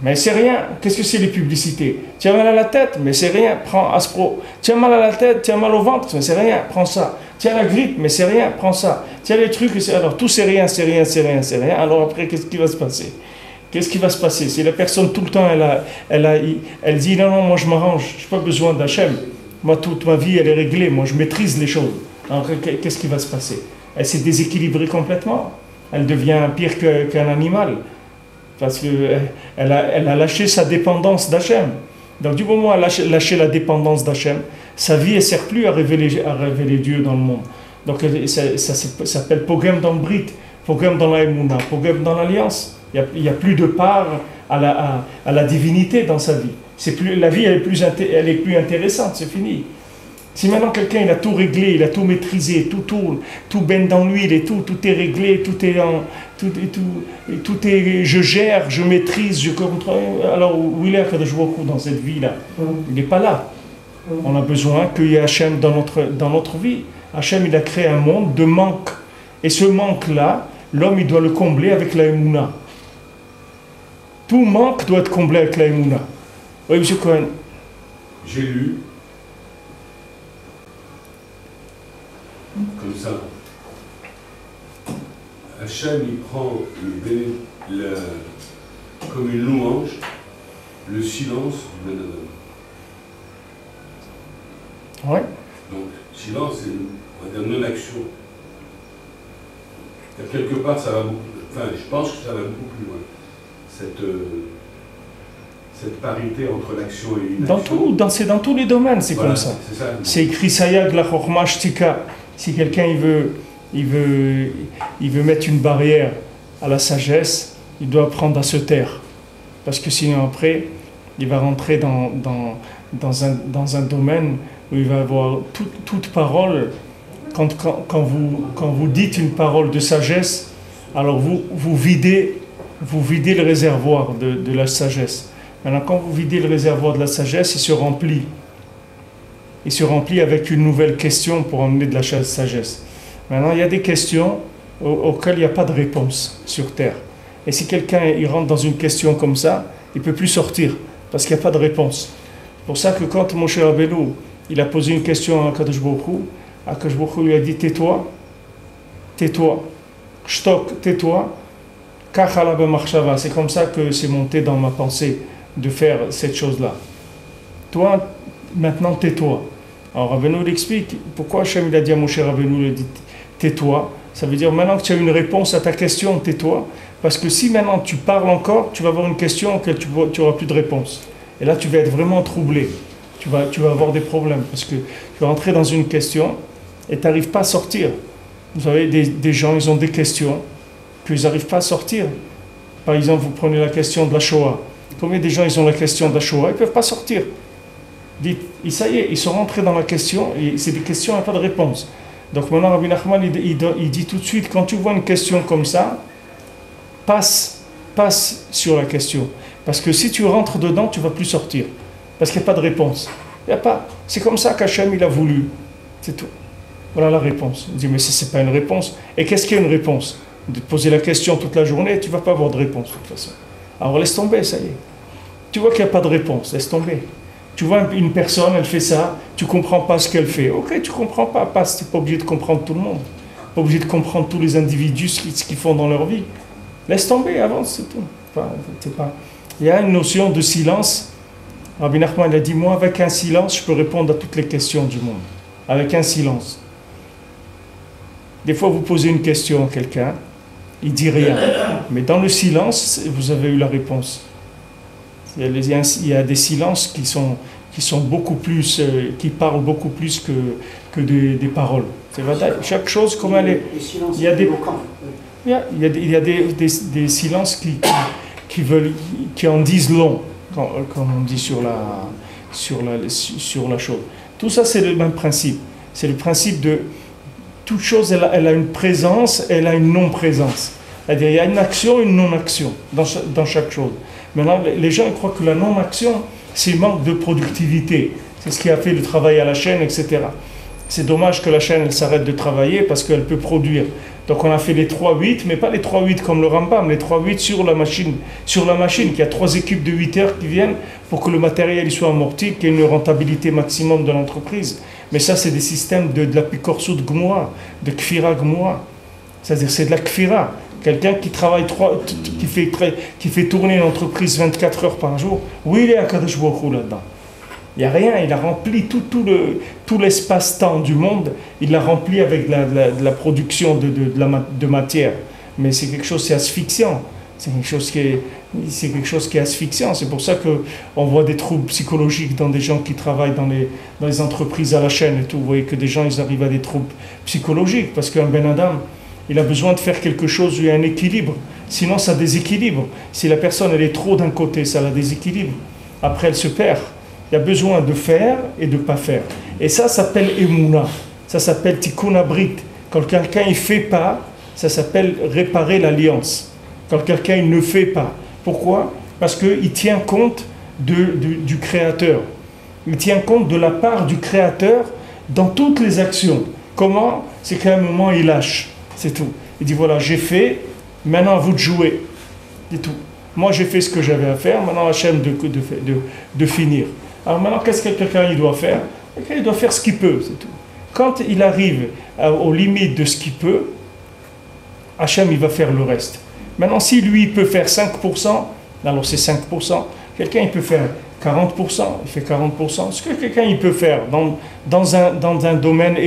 mais c'est rien. Qu'est-ce que c'est les publicités? Tu as mal à la tête, mais c'est rien, prends Aspro. Tu as mal à la tête, tu as mal au ventre, mais c'est rien, prends ça. Tu as la grippe, mais c'est rien, prends ça. Tu as les trucs, alors tout c'est rien, c'est rien, c'est rien, c'est rien. Alors après, qu'est-ce qui va se passer? Qu'est-ce qui va se passer? Si la personne tout le temps, elle dit non, moi je m'arrange, je n'ai pas besoin d'Hachem. Moi, toute ma vie, elle est réglée, moi je maîtrise les choses. Alors qu'est-ce qui va se passer? Elle s'est déséquilibrée complètement. Elle devient pire qu'un animal. Parce qu'elle a lâché sa dépendance d'Hachem. Donc du moment où elle a lâché la dépendance d'Hachem, sa vie ne sert plus à révéler Dieu dans le monde. Donc ça s'appelle Pogem dans le Brit, Pogem dans la Emouna, Pogem dans l'Alliance. Il n'y a plus de part à la divinité dans sa vie. La vie elle est plus intéressante, c'est fini. Si maintenant quelqu'un il a tout réglé, il a tout maîtrisé, tout tourne, tout baigne dans l'huile et tout est réglé, tout est je gère, je maîtrise, je contrôle. Alors où il est Kadosh Baruch Hu dans cette vie-là? Il n'est pas là. On a besoin qu'il y ait Hachem dans notre vie. Hachem il a créé un monde de manque. Et ce manque-là, l'homme il doit le combler avec la Emouna. Tout manque doit être comblé avec la Emouna. Oui, M. Cohen. J'ai lu comme ça. Hachem, il prend comme une louange le silence du Ben Adam. Oui. Donc, silence, c'est, on va dire, non-action. Quelque part, ça va beaucoup. Enfin, je pense que ça va beaucoup plus loin. Cette parité entre l'action et l'inaction. C'est dans tous les domaines, c'est voilà, comme ça. C'est écrit Sayag la Chorma Shtika. Si quelqu'un il veut mettre une barrière à la sagesse, il doit apprendre à se taire. Parce que sinon après, il va rentrer dans un domaine où il va avoir toute parole. Quand vous dites une parole de sagesse, alors vous videz le réservoir de la sagesse. Maintenant, quand vous videz le réservoir de la sagesse, il se remplit. Il se remplit avec une nouvelle question pour emmener de la sagesse. Maintenant, il y a des questions auxquelles il n'y a pas de réponse sur Terre. Et si quelqu'un il rentre dans une question comme ça, il ne peut plus sortir, parce qu'il n'y a pas de réponse. C'est pour ça que quand Moshe Rabbeinu, il a posé une question à Kadosh Baruch Hu lui a dit « Tais-toi, tais-toi, shtok, tais-toi, kachala b'machshava » c'est comme ça que c'est monté dans ma pensée de faire cette chose-là. Toi, maintenant tais-toi. Alors Rabbeinu l'explique, pourquoi Hachem il a dit à Moshe Rabbeinu, il a dit tais-toi, ça veut dire maintenant que tu as une réponse à ta question, tais-toi, parce que si maintenant tu parles encore, tu vas avoir une question auquel tu n'auras plus de réponse. Et là tu vas être vraiment troublé, tu vas avoir des problèmes, parce que tu vas rentrer dans une question et tu n'arrives pas à sortir. Vous savez, des gens, ils ont des questions qu'ils n'arrivent pas à sortir. Par exemple, vous prenez la question de la Shoah. Combien de gens ils ont la question de la Shoah? Ils ne peuvent pas sortir. Dites, ça y est, ils sont rentrés dans la question, et c'est des questions, il n'y a pas de réponse. Donc maintenant, Rabbi Nachman, il dit tout de suite, quand tu vois une question comme ça, passe sur la question. Parce que si tu rentres dedans, tu ne vas plus sortir. Parce qu'il n'y a pas de réponse. Il n'y a pas. C'est comme ça qu'Hachem, il a voulu. C'est tout. Voilà la réponse. Il dit, mais c'est pas une réponse. Et qu'est-ce qu'est une réponse? De te poser la question toute la journée, tu ne vas pas avoir de réponse de toute façon. Alors laisse tomber, ça y est. Tu vois qu'il n'y a pas de réponse, laisse tomber. Tu vois une personne, elle fait ça, tu ne comprends pas ce qu'elle fait. Ok, tu ne comprends pas, tu n'es pas obligé de comprendre tout le monde. Pas obligé de comprendre tous les individus, ce qu'ils font dans leur vie. Laisse tomber, avance, c'est tout. Enfin, il y a une notion de silence. Rabbi Nachman a dit, moi avec un silence, je peux répondre à toutes les questions du monde. Avec un silence. Des fois, vous posez une question à quelqu'un, il dit rien. Mais dans le silence, vous avez eu la réponse. Il y a des silences qui sont beaucoup plus, qui parlent beaucoup plus que des paroles. C'est vrai, chaque chose comme elle est. Il y a des silences qui en disent long, comme on dit sur la chose. Tout ça, c'est le même principe. C'est le principe de toute chose, elle a une présence, elle a une non-présence. C'est-à-dire, il y a une action, une non-action dans chaque chose. Maintenant, les gens croient que la non-action, c'est le manque de productivité. C'est ce qui a fait le travail à la chaîne, etc. C'est dommage que la chaîne elle s'arrête de travailler parce qu'elle peut produire. Donc on a fait les 3-8, mais pas les 3-8 comme le Rambam, les 3-8 sur la machine. Sur la machine, qu'il y a 3 équipes de 8 heures qui viennent pour que le matériel soit amorti, qu'il y ait une rentabilité maximum de l'entreprise. Mais ça, c'est des systèmes de la pikorsout gmoura, de kfira gmoura. C'est-à-dire c'est de la kfira. Quelqu'un qui travaille, qui fait tourner une entreprise 24 heures par jour, oui, il est à Kadosh Baruch Hu là-dedans. Il n'y a rien, il a rempli tout l'espace-temps du monde, il l'a rempli avec de la production de matière. Mais c'est quelque chose, c'est asphyxiant. C'est quelque chose qui est asphyxiant. C'est pour ça qu'on voit des troubles psychologiques dans des gens qui travaillent dans les entreprises à la chaîne et tout. Vous voyez que des gens, ils arrivent à des troubles psychologiques parce qu'un Ben Adam, il a besoin de faire quelque chose où il y a un équilibre. Sinon, ça déséquilibre. Si la personne, elle est trop d'un côté, ça la déséquilibre. Après, elle se perd. Il y a besoin de faire et de ne pas faire. Et ça s'appelle Emouna. Ça s'appelle Tikkun Abrit. Quand quelqu'un ne fait pas, ça s'appelle réparer l'alliance. Quand quelqu'un ne fait pas. Pourquoi? Parce qu'il tient compte du Créateur. Il tient compte de la part du Créateur dans toutes les actions. Comment? C'est qu'à un moment, il lâche. C'est tout. Il dit voilà, j'ai fait, maintenant à vous de jouer. C'est tout. Moi, j'ai fait ce que j'avais à faire, maintenant Hachem de finir. Alors maintenant, qu'est-ce que quelqu'un il doit faire? Quelqu'un il doit faire ce qu'il peut, c'est tout. Quand il arrive aux limites de ce qu'il peut, Hachem il va faire le reste. Maintenant, si lui il peut faire 5%, alors c'est 5%. Quelqu'un il peut faire 40%, il fait 40%. Ce que quelqu'un il peut faire dans un domaine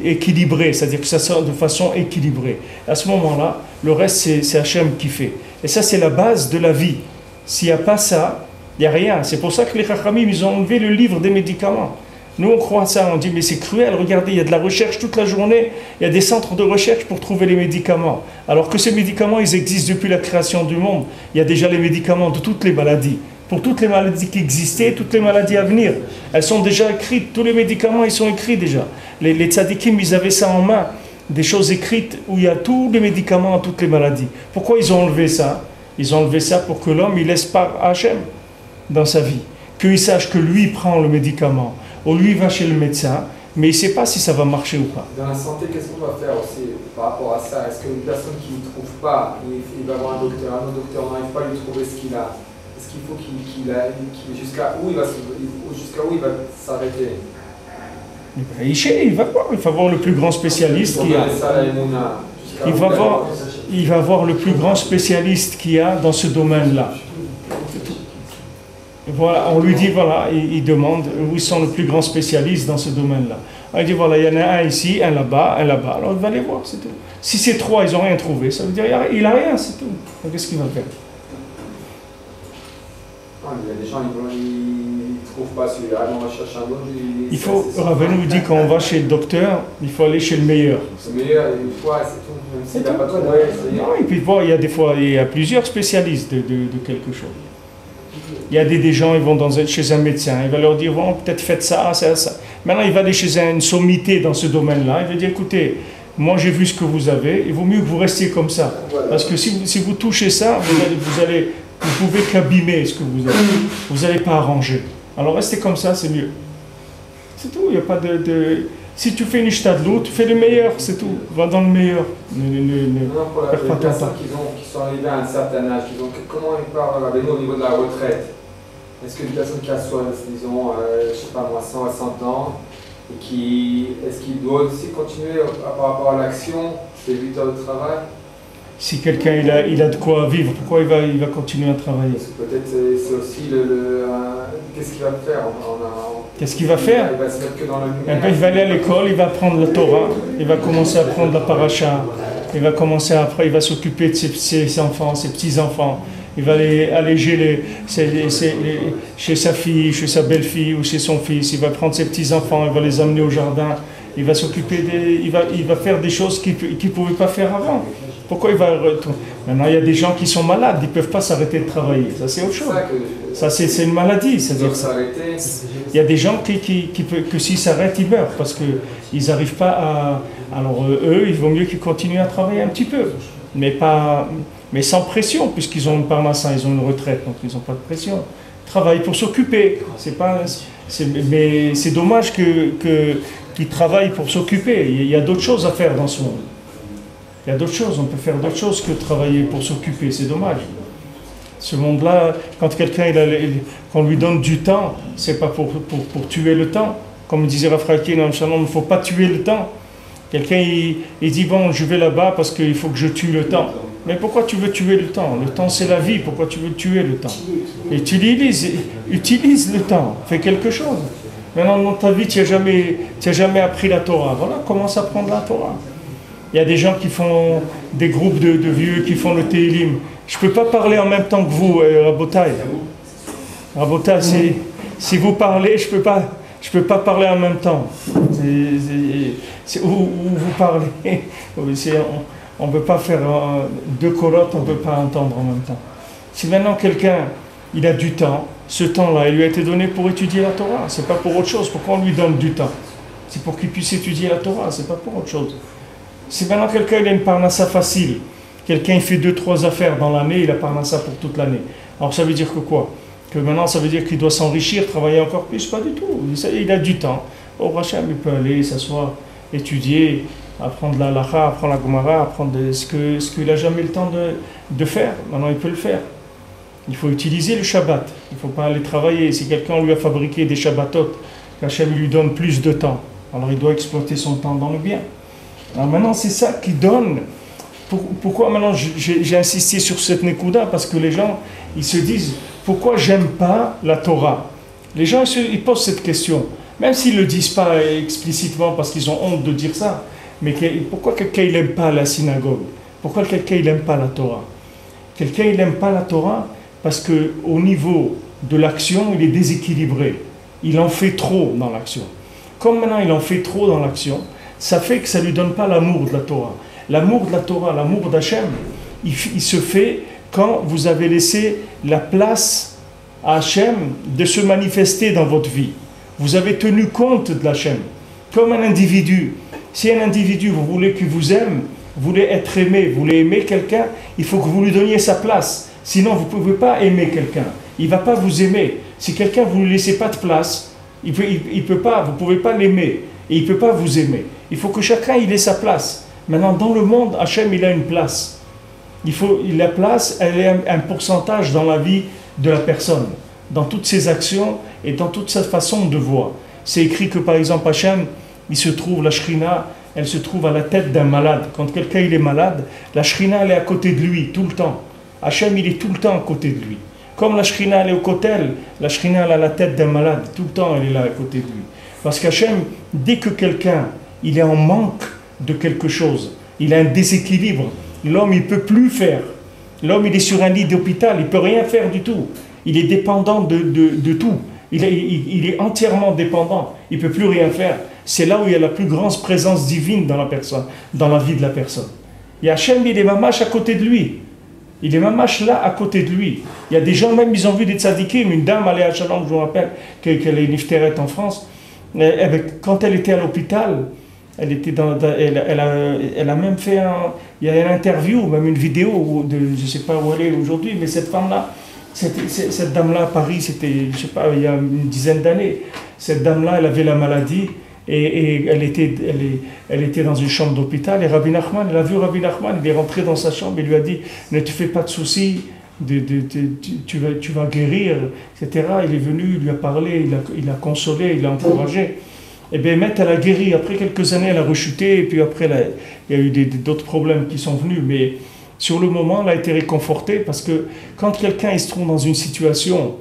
équilibré, c'est-à-dire que ça sort de façon équilibrée. À ce moment-là, le reste c'est Hachem qui fait. Et ça c'est la base de la vie. S'il n'y a pas ça, il n'y a rien. C'est pour ça que les Chachamim, ils ont enlevé le livre des médicaments. Nous, on croit ça, on dit, mais c'est cruel, regardez, il y a de la recherche toute la journée, il y a des centres de recherche pour trouver les médicaments. Alors que ces médicaments, ils existent depuis la création du monde. Il y a déjà les médicaments de toutes les maladies. Pour toutes les maladies qui existaient, toutes les maladies à venir. Elles sont déjà écrites, tous les médicaments, ils sont écrits déjà. Les tzadikim, ils avaient ça en main, des choses écrites où il y a tous les médicaments à toutes les maladies. Pourquoi ils ont enlevé ça? Ils ont enlevé ça pour que l'homme, il laisse part à Hachem dans sa vie. Qu'il sache que lui prend le médicament, ou lui va chez le médecin, mais il ne sait pas si ça va marcher ou pas. Dans la santé, qu'est-ce qu'on va faire aussi par rapport à ça? Est-ce qu'une personne qui ne trouve pas, il va voir un autre docteur n'arrive pas à lui trouver ce qu'il a? Est-ce qu'il faut jusqu'à où il va s'arrêter? Il va voir le plus grand spécialiste qu'il y a. Il va voir le plus grand spécialiste qu'il y a dans ce domaine-là. Voilà, on lui dit, voilà, il demande où ils sont le plus grand spécialiste dans ce domaine-là. Il dit, voilà, il y en a un ici, un là-bas, un là-bas. Alors il va les voir, c'est tout. Si ces trois, ils n'ont rien trouvé, ça veut dire il n'a rien, c'est tout. Donc qu'est-ce qu'il va faire? Il y a des gens, ils ne trouvent pas celui-là, on va chercher un autre. Il faut, Rabbeinu nous dit quand on va chez le docteur, il faut aller chez le meilleur. Le meilleur, une fois, c'est tout. Même s'il n'a pas trouvé, non, et puis voir, il y a des fois, il y a plusieurs spécialistes de quelque chose. Il y a des gens, ils vont chez un médecin, il va leur dire, bon, peut-être faites ça, ça, ça. Maintenant, il va aller chez une sommité dans ce domaine-là, il va dire, écoutez, moi j'ai vu ce que vous avez, il vaut mieux que vous restiez comme ça. Parce que si vous touchez ça, vous pouvez qu'abîmer ce que vous avez. Vous n'allez pas arranger. Alors restez comme ça, c'est mieux. C'est tout, il n'y a pas Si tu fais une ishtadlout, tu fais le meilleur, c'est tout. Va dans le meilleur. Non, pour les personnes qui sont arrivées à un certain âge, comment ils parlent avec nous au niveau de la retraite? Est-ce qu'une personne qui a soit, disons, je sais pas moi, 100 à 100 ans, et est-ce qu'il doit aussi continuer par rapport à l'action, ses 8 heures de travail? Si quelqu'un il a de quoi vivre, pourquoi il va continuer à travailler? Peut-être c'est aussi qu'est-ce qu'il va faire? Qu'est-ce qu'il va faire? Il va se mettre que dans le Eh ben, il va aller à l'école, il va apprendre la Torah, il va commencer à apprendre la paracha, il va commencer après, il va s'occuper de ses enfants, ses petits-enfants, il va aller alléger chez sa fille, chez sa belle-fille ou chez son fils, il va prendre ses petits-enfants, il va les amener au jardin, il va s'occuper il va faire des choses qu'il ne pouvait pas faire avant. Pourquoi il va retourner? Maintenant, il y a des gens qui sont malades, ils ne peuvent pas s'arrêter de travailler. Ça, c'est autre chose. Ça, c'est une maladie. C'est-à-dire il y a des gens que s'ils s'arrêtent, ils meurent parce qu'ils n'arrivent pas à... Alors, eux, il vaut mieux qu'ils continuent à travailler un petit peu. Mais sans pression, puisqu'ils ont une parnassa, ils ont une retraite, donc ils n'ont pas de pression. Ils travaillent pour s'occuper. Mais c'est dommage qu'ils travaillent pour s'occuper. Il y a d'autres choses à faire dans ce monde. Il y a d'autres choses, on peut faire d'autres choses que travailler pour s'occuper, c'est dommage. Ce monde-là, quand quelqu'un, qu'on lui donne du temps, c'est pas pour tuer le temps. Comme disait Rafraïki, il ne faut pas tuer le temps. Quelqu'un, il dit, bon, je vais là-bas parce qu'il faut que je tue le temps. Mais pourquoi tu veux tuer le temps? Le temps, c'est la vie, pourquoi tu veux tuer le temps? Utilise le temps, fais quelque chose. Maintenant, dans ta vie, tu n'as jamais appris la Torah. Voilà, commence à apprendre la Torah. Il y a des gens qui font des groupes de vieux qui font le Tehillim. Je ne peux pas parler en même temps que vous, Rabotai. Rabotai, si vous parlez, je peux pas parler en même temps. Où vous parlez. On ne peut pas faire deux colottes, on ne peut pas entendre en même temps. Si maintenant quelqu'un, il a du temps, ce temps-là, il lui a été donné pour étudier la Torah. Ce n'est pas pour autre chose. Pourquoi on lui donne du temps? C'est pour qu'il puisse étudier la Torah, ce n'est pas pour autre chose. Si maintenant quelqu'un il a une parnassa facile, quelqu'un il fait 2-3 affaires dans l'année, il a parnassa pour toute l'année. Alors ça veut dire que quoi? Que maintenant ça veut dire qu'il doit s'enrichir, travailler encore plus? Pas du tout. Il a du temps. Au Rachem, il peut aller s'asseoir, étudier, apprendre la lacha, apprendre la Gemara, apprendre ce qu'il n'a jamais le temps de faire. Maintenant il peut le faire. Il faut utiliser le Shabbat. Il ne faut pas aller travailler. Si quelqu'un lui a fabriqué des Shabbatot, qu'Hachem lui donne plus de temps, alors il doit exploiter son temps dans le bien. Alors maintenant, c'est ça qui donne. Pourquoi maintenant j'ai insisté sur cette Nekuda? Parce que les gens, ils se disent, pourquoi j'aime pas la Torah? Les gens, ils posent cette question. Même s'ils ne le disent pas explicitement parce qu'ils ont honte de dire ça. Mais pourquoi quelqu'un il n'aime pas la synagogue? Pourquoi quelqu'un il n'aime pas la Torah? Quelqu'un il n'aime pas la Torah parce qu'au niveau de l'action, il est déséquilibré. Il en fait trop dans l'action. Comme maintenant il en fait trop dans l'action, ça fait que ça ne lui donne pas l'amour de la Torah. L'amour de la Torah, l'amour d'Hachem, il se fait quand vous avez laissé la place à Hachem de se manifester dans votre vie. Vous avez tenu compte de l'Hachem. Comme un individu. Si un individu, vous voulez qu'il vous aime, vous voulez être aimé, vous voulez aimer quelqu'un, il faut que vous lui donniez sa place. Sinon, vous ne pouvez pas aimer quelqu'un. Il ne va pas vous aimer. Si quelqu'un, vous ne lui laissez pas de place, il peut pas, vous ne pouvez pas l'aimer. Et il ne peut pas vous aimer. Il faut que chacun il ait sa place. Maintenant, dans le monde, Hachem, il a une place. La place, elle est un pourcentage dans la vie de la personne, dans toutes ses actions et dans toute sa façon de voir. C'est écrit que, par exemple, Hachem, la Shrina, elle se trouve à la tête d'un malade. Quand quelqu'un il est malade, la Shrina, elle est à côté de lui, tout le temps. Hachem, il est tout le temps à côté de lui. Comme la Shrina, elle est au kotel, la Shrina, elle a la tête d'un malade, tout le temps, elle est là à côté de lui. Parce qu'Hachem, dès que quelqu'un il est en manque de quelque chose, il a un déséquilibre, l'homme il ne peut plus faire. L'homme il est sur un lit d'hôpital, il ne peut rien faire du tout. Il est dépendant de tout. Il est entièrement dépendant, il ne peut plus rien faire. C'est là où il y a la plus grande présence divine dans la personne, dans la vie de la personne. Et Hachem, il est mamash à côté de lui. Il est mamash là à côté de lui. Il y a des gens même, ils ont vu des tzadikim. Une dame, allée à Shalom, je vous rappelle, qu'elle est nifteret en France. Quand elle était à l'hôpital, elle a même fait il y a une interview, même une vidéo, je ne sais pas où elle est aujourd'hui, mais cette femme-là, cette dame-là à Paris, c'était, je ne sais pas, il y a une dizaine d'années. Cette dame-là, elle avait la maladie et elle était dans une chambre d'hôpital, et Rabbi Nachman, elle a vu Rabbi Nachman, il est rentré dans sa chambre, il lui a dit, ne te fais pas de soucis, tu vas guérir, etc. Il est venu, il lui a parlé, il a consolé, il a encouragé. Et bien, elle a guéri. Après quelques années, elle a rechuté, et puis après, il y a eu d'autres problèmes qui sont venus. Mais sur le moment, elle a été réconfortée, parce que quand quelqu'un se trouve dans une situation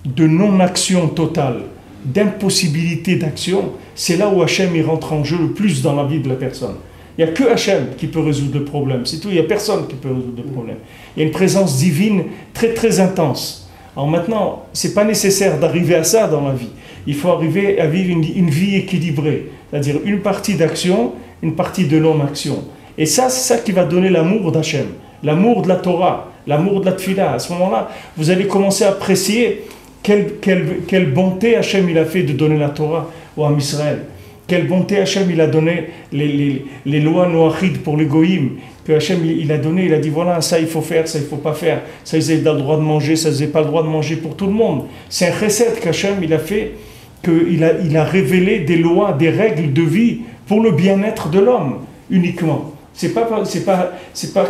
de non-action totale, d'impossibilité d'action, c'est là où Hachem il rentre en jeu le plus dans la vie de la personne. Il n'y a que Hachem qui peut résoudre le problème, c'est tout, il n'y a personne qui peut résoudre le problème. Il y a une présence divine très très intense. Alors maintenant, ce n'est pas nécessaire d'arriver à ça dans la vie. Il faut arriver à vivre une vie équilibrée, c'est-à-dire une partie d'action, une partie de non-action. Et ça, c'est ça qui va donner l'amour d'Hachem, l'amour de la Torah, l'amour de la Tfila. À ce moment-là, vous allez commencer à apprécier quelle bonté Hachem il a fait de donner la Torah au Ham Israël. Quelle bonté Hachem il a donné les lois noachides pour les goïms. Que Hachem il a donné, il a dit voilà, ça il faut faire, ça il ne faut pas faire. Ça ils avaient le droit de manger, ça ils n'avaient pas le droit de manger pour tout le monde. C'est un chesed qu'Hachem il a fait, qu'il a révélé des lois, des règles de vie pour le bien-être de l'homme uniquement. C'est pas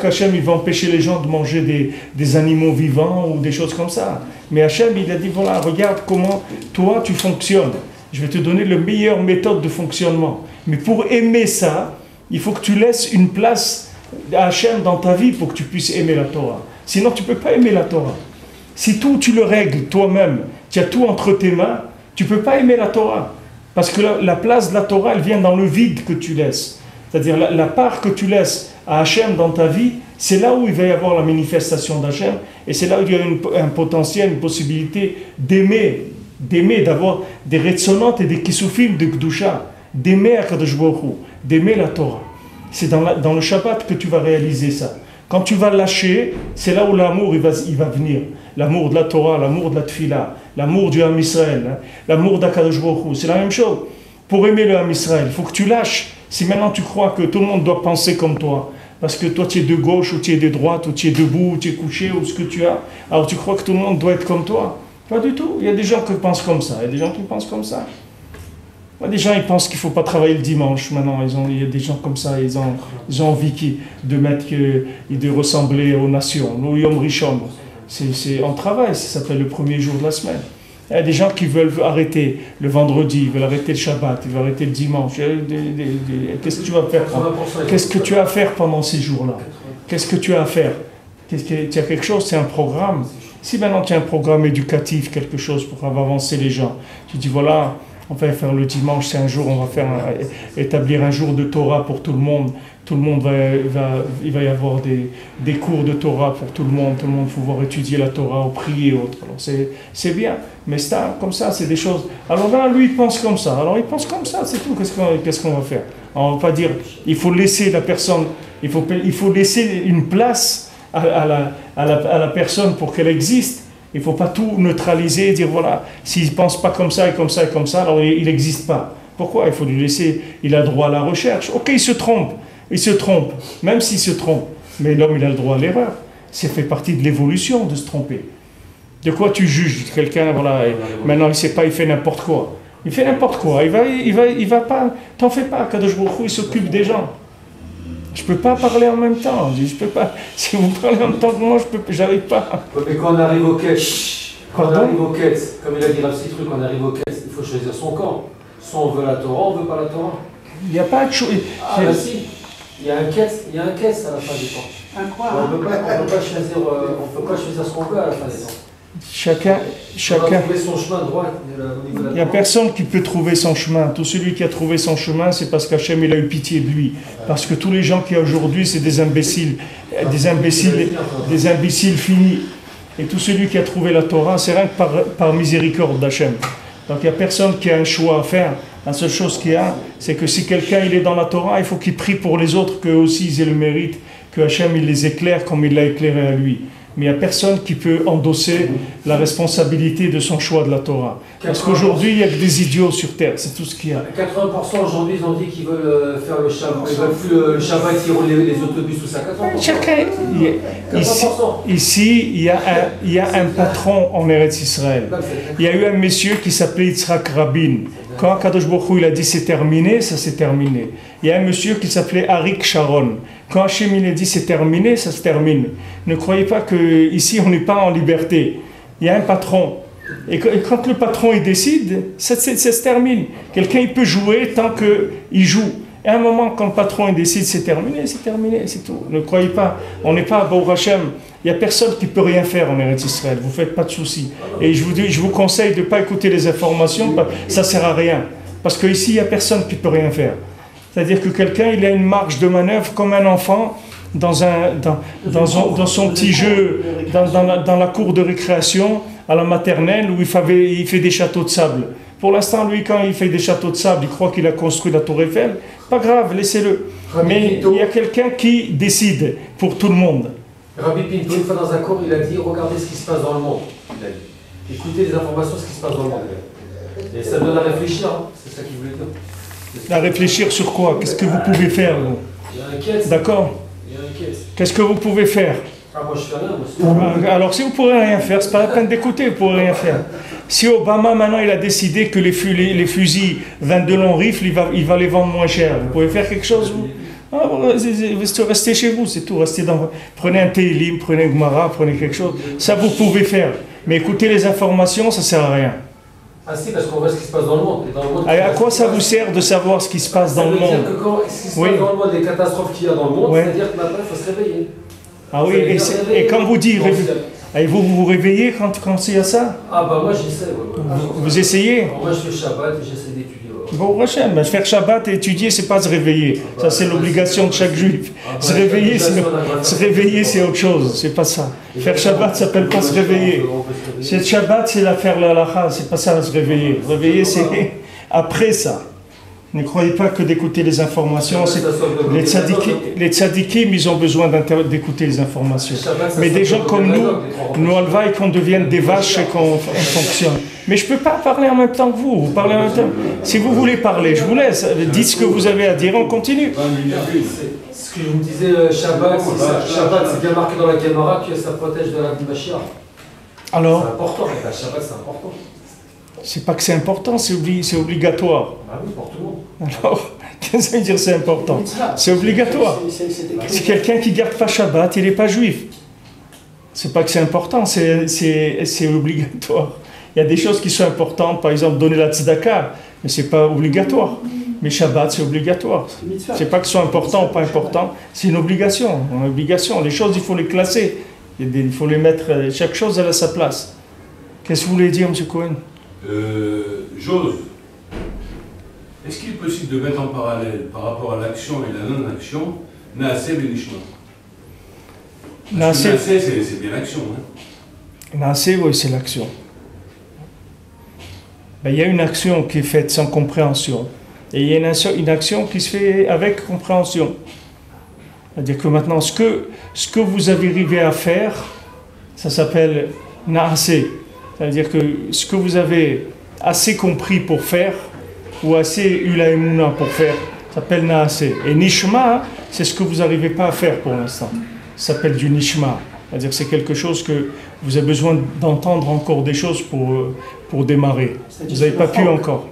qu'Hachem il va empêcher les gens de manger des animaux vivants ou des choses comme ça. Mais Hachem il a dit voilà, regarde comment toi tu fonctionnes. Je vais te donner la meilleure méthode de fonctionnement. Mais pour aimer ça, il faut que tu laisses une place à Hachem dans ta vie pour que tu puisses aimer la Torah. Sinon tu ne peux pas aimer la Torah. Si tout tu le règles toi-même, tu as tout entre tes mains, tu ne peux pas aimer la Torah. Parce que la place de la Torah, elle vient dans le vide que tu laisses. C'est-à-dire la part que tu laisses à Hachem dans ta vie, c'est là où il va y avoir la manifestation d'Hachem, et c'est là où il y a un potentiel, une possibilité d'aimer, d'avoir des retsonantes et des kisufim de Gdusha, d'aimer Akadosh Baruch Hu, d'aimer la Torah. C'est dans le Shabbat que tu vas réaliser ça. Quand tu vas lâcher, c'est là où l'amour il va venir. L'amour de la Torah, l'amour de la Tfila, l'amour du Ham Israël, hein, l'amour d'Akadosh Baruch Hu. C'est la même chose. Pour aimer le Ham Israël, il faut que tu lâches. Si maintenant tu crois que tout le monde doit penser comme toi, parce que toi tu es de gauche, ou tu es de droite, ou tu es debout, ou tu es couché, ou ce que tu as, alors tu crois que tout le monde doit être comme toi. Pas du tout. Il y a des gens qui pensent comme ça, il y a des gens qui pensent comme ça. Il y a des gens qui pensent qu'il ne faut pas travailler le dimanche. Maintenant, il y a des gens comme ça, ils ont envie de ressembler aux nations. Nous, Yom Rishon, on travaille, ça s'appelle le premier jour de la semaine. Il y a des gens qui veulent arrêter le vendredi, ils veulent arrêter le Shabbat, ils veulent arrêter le dimanche. Qu'est-ce que tu vas faire? Qu'est-ce que tu as à faire pendant ces jours-là? Qu'est-ce que tu as à faire? Tu as quelque chose, c'est un programme. Si maintenant tu as un programme éducatif, quelque chose pour avancer les gens, tu dis voilà, on va faire le dimanche, c'est un jour, on va établir un jour de Torah pour tout le monde. Tout le monde il va y avoir des cours de Torah pour tout le monde va pouvoir étudier la Torah ou prier autre. Alors c'est bien, mais ça, comme ça, c'est des choses. Alors là, lui, il pense comme ça. Alors il pense comme ça, c'est tout. Qu'est-ce qu'on va faire? Alors, on va pas dire, il faut laisser la personne, il faut laisser une place à la personne pour qu'elle existe. Il ne faut pas tout neutraliser et dire voilà, s'il ne pense pas comme ça et comme ça et comme ça, alors il n'existe pas. Pourquoi? Il faut lui laisser, il a droit à la recherche. Ok, il se trompe, même s'il se trompe, mais l'homme il a le droit à l'erreur. Ça fait partie de l'évolution de se tromper. De quoi tu juges quelqu'un, voilà, maintenant il ne sait pas, il fait n'importe quoi. Il fait n'importe quoi, il va pas, t'en fais pas, Kadosh Baruch Hu, il s'occupe des gens. Je ne peux pas parler en même temps. Je peux pas. Si vous parlez en même temps que moi, j'arrive pas. Mais quand on arrive au caisse, comme il a dit un petit truc, quand on arrive au caisse, il faut choisir son camp. Soit on veut la Torah, on ne veut pas la Torah. Il n'y a pas de choix. Ah bah si, il y a un caisse à la fin du temps. On ne peut pas choisir ce qu'on veut à la fin des temps. Chacun. On va trouver son chemin droit. Il n'y a personne qui peut trouver son chemin. Tout celui qui a trouvé son chemin, c'est parce qu'Hachem il a eu pitié de lui. Parce que tous les gens qui aujourd'hui, c'est des imbéciles finis. Et tout celui qui a trouvé la Torah, c'est rien que par miséricorde d'Hachem. Donc il n'y a personne qui a un choix à faire. La seule chose qu'il y a, c'est que si quelqu'un il est dans la Torah, il faut qu'il prie pour les autres, qu'eux aussi ils aient le mérite, que Hachem il les éclaire comme il l'a éclairé à lui. Mais il n'y a personne qui peut endosser la responsabilité de son choix de la Torah. Parce qu'aujourd'hui, il n'y a que des idiots sur Terre, c'est tout ce qu'il y a. 80% aujourd'hui, ils ont dit qu'ils veulent faire le Shabbat. Ils veulent plus le Shabbat, ils roulent les autobus, tout ça. 80%. Ici, il y a un patron en Eretz Israël. Il y a eu un monsieur qui s'appelait Yitzhak Rabin, Quand Kadosh Baruch Hu, il a dit c'est terminé, ça c'est terminé. Il y a un monsieur qui s'appelait Arik Sharon. Quand Hachem il a dit c'est terminé, ça se termine. Ne croyez pas qu'ici on n'est pas en liberté. Il y a un patron. Et quand le patron il décide, ça se termine. Quelqu'un il peut jouer tant qu'il joue. Et à un moment, quand le patron il décide c'est terminé, c'est tout. Ne croyez pas, on n'est pas à Baruch Hashem. Il n'y a personne qui peut rien faire en Eretz Israël. Vous ne faites pas de soucis. Et je vous conseille de ne pas écouter les informations, ça ne sert à rien. Parce qu'ici, il n'y a personne qui peut rien faire. C'est-à-dire que quelqu'un il a une marge de manœuvre comme un enfant dans son petit jeu, dans la cour de récréation, à la maternelle, où il fait des châteaux de sable. Pour l'instant, lui, quand il fait des châteaux de sable, il croit qu'il a construit la tour Eiffel. Pas grave, laissez-le. Mais il y a quelqu'un qui décide pour tout le monde. Rabbi Pinto, une fois dans un cours, il a dit regardez ce qui se passe dans le monde. Il a dit écoutez les informations, ce qui se passe dans le monde. Et ça donne à réfléchir, hein. C'est ça qu'il voulait dire. À réfléchir sur quoi? Qu'est-ce que vous pouvez faire, vous? Il y a un caisse. D'accord. Il y a un caisse. Qu'est-ce que vous pouvez faire? Ah, moi je fais rien, moi. Alors si vous ne pourrez rien faire, c'est pas la peine d'écouter, vous ne pourrez rien faire. Si Obama maintenant il a décidé que les fusils 22 longs rifles, il va les vendre moins cher, vous pouvez faire quelque chose, vous? Restez chez vous, c'est tout. Prenez un Télim, prenez un Gemara, prenez quelque chose. Ça vous pouvez faire. Mais écoutez les informations, ça ne sert à rien. Ah si, parce qu'on voit ce qui se passe dans le monde. Et dans le monde à quoi ça vous sert de savoir ce qui se passe dans le monde? Ça veut dire que quand ce qui se passe dans le monde, les catastrophes qu'il y a dans le monde, c'est-à-dire que maintenant il faut se réveiller. Ah oui, et quand vous dites, et vous vous réveillez quand il y a ça? Ah bah moi j'essaie, Vous essayez? Moi je fais Shabbat et j'essaie d'étudier. Bon, prochain, mais faire Shabbat et étudier, c'est pas se réveiller. Ça, c'est l'obligation de chaque juif. Se réveiller, c'est autre chose. C'est pas ça. Faire Shabbat, ça s'appelle pas se réveiller. C'est Shabbat, c'est l'affaire la halakha. C'est pas ça, se réveiller. Réveiller, c'est après ça. Ne croyez pas que d'écouter les informations. Les tzadikim, ils ont besoin d'écouter les informations. Mais des gens comme nous halvaï, qu'on devienne des vaches et qu'on fonctionne. Mais je ne peux pas parler en même temps que vous. Vous parlez en même temps. Si vous voulez parler, je vous laisse. Dites ce que vous avez à dire, on continue. Ce que je vous disais, Shabbat, c'est bien marqué dans la Gemara que ça protège de la Mashiach. Alors, c'est important. Shabbat, c'est important. C'est pas que c'est important, c'est obligatoire. Ah oui, pour tout le monde. Alors, qu'est-ce que ça veut dire c'est important? C'est obligatoire. Si quelqu'un qui garde pas Shabbat, il n'est pas juif. C'est pas que c'est important, c'est obligatoire. Il y a des choses qui sont importantes, par exemple donner la tzedaka, mais c'est pas obligatoire. Mais Shabbat, c'est obligatoire. C'est pas que ce soit important ou pas important, c'est une obligation. Les choses, il faut les classer. Il faut les mettre, chaque chose elle a sa place. Qu'est-ce que vous voulez dire, M. Cohen? J'ose. Est-ce qu'il est possible de mettre en parallèle par rapport à l'action et la non-action, Naaseh et Nishma? Naaseh, c'est bien l'action. Hein? Naaseh, oui, c'est l'action. Ben, il y a une action qui est faite sans compréhension. Et il y a une action qui se fait avec compréhension. C'est-à-dire que maintenant, ce que vous avez arrivé à faire, ça s'appelle Naaseh. C'est-à-dire que ce que vous avez assez compris pour faire, ou assez eu la émouna pour faire, ça s'appelle Naaseh. Et Nishma, c'est ce que vous n'arrivez pas à faire pour l'instant. Ça s'appelle du Nishma. C'est-à-dire que c'est quelque chose que vous avez besoin d'entendre encore des choses pour démarrer. Vous n'avez pas pu encore.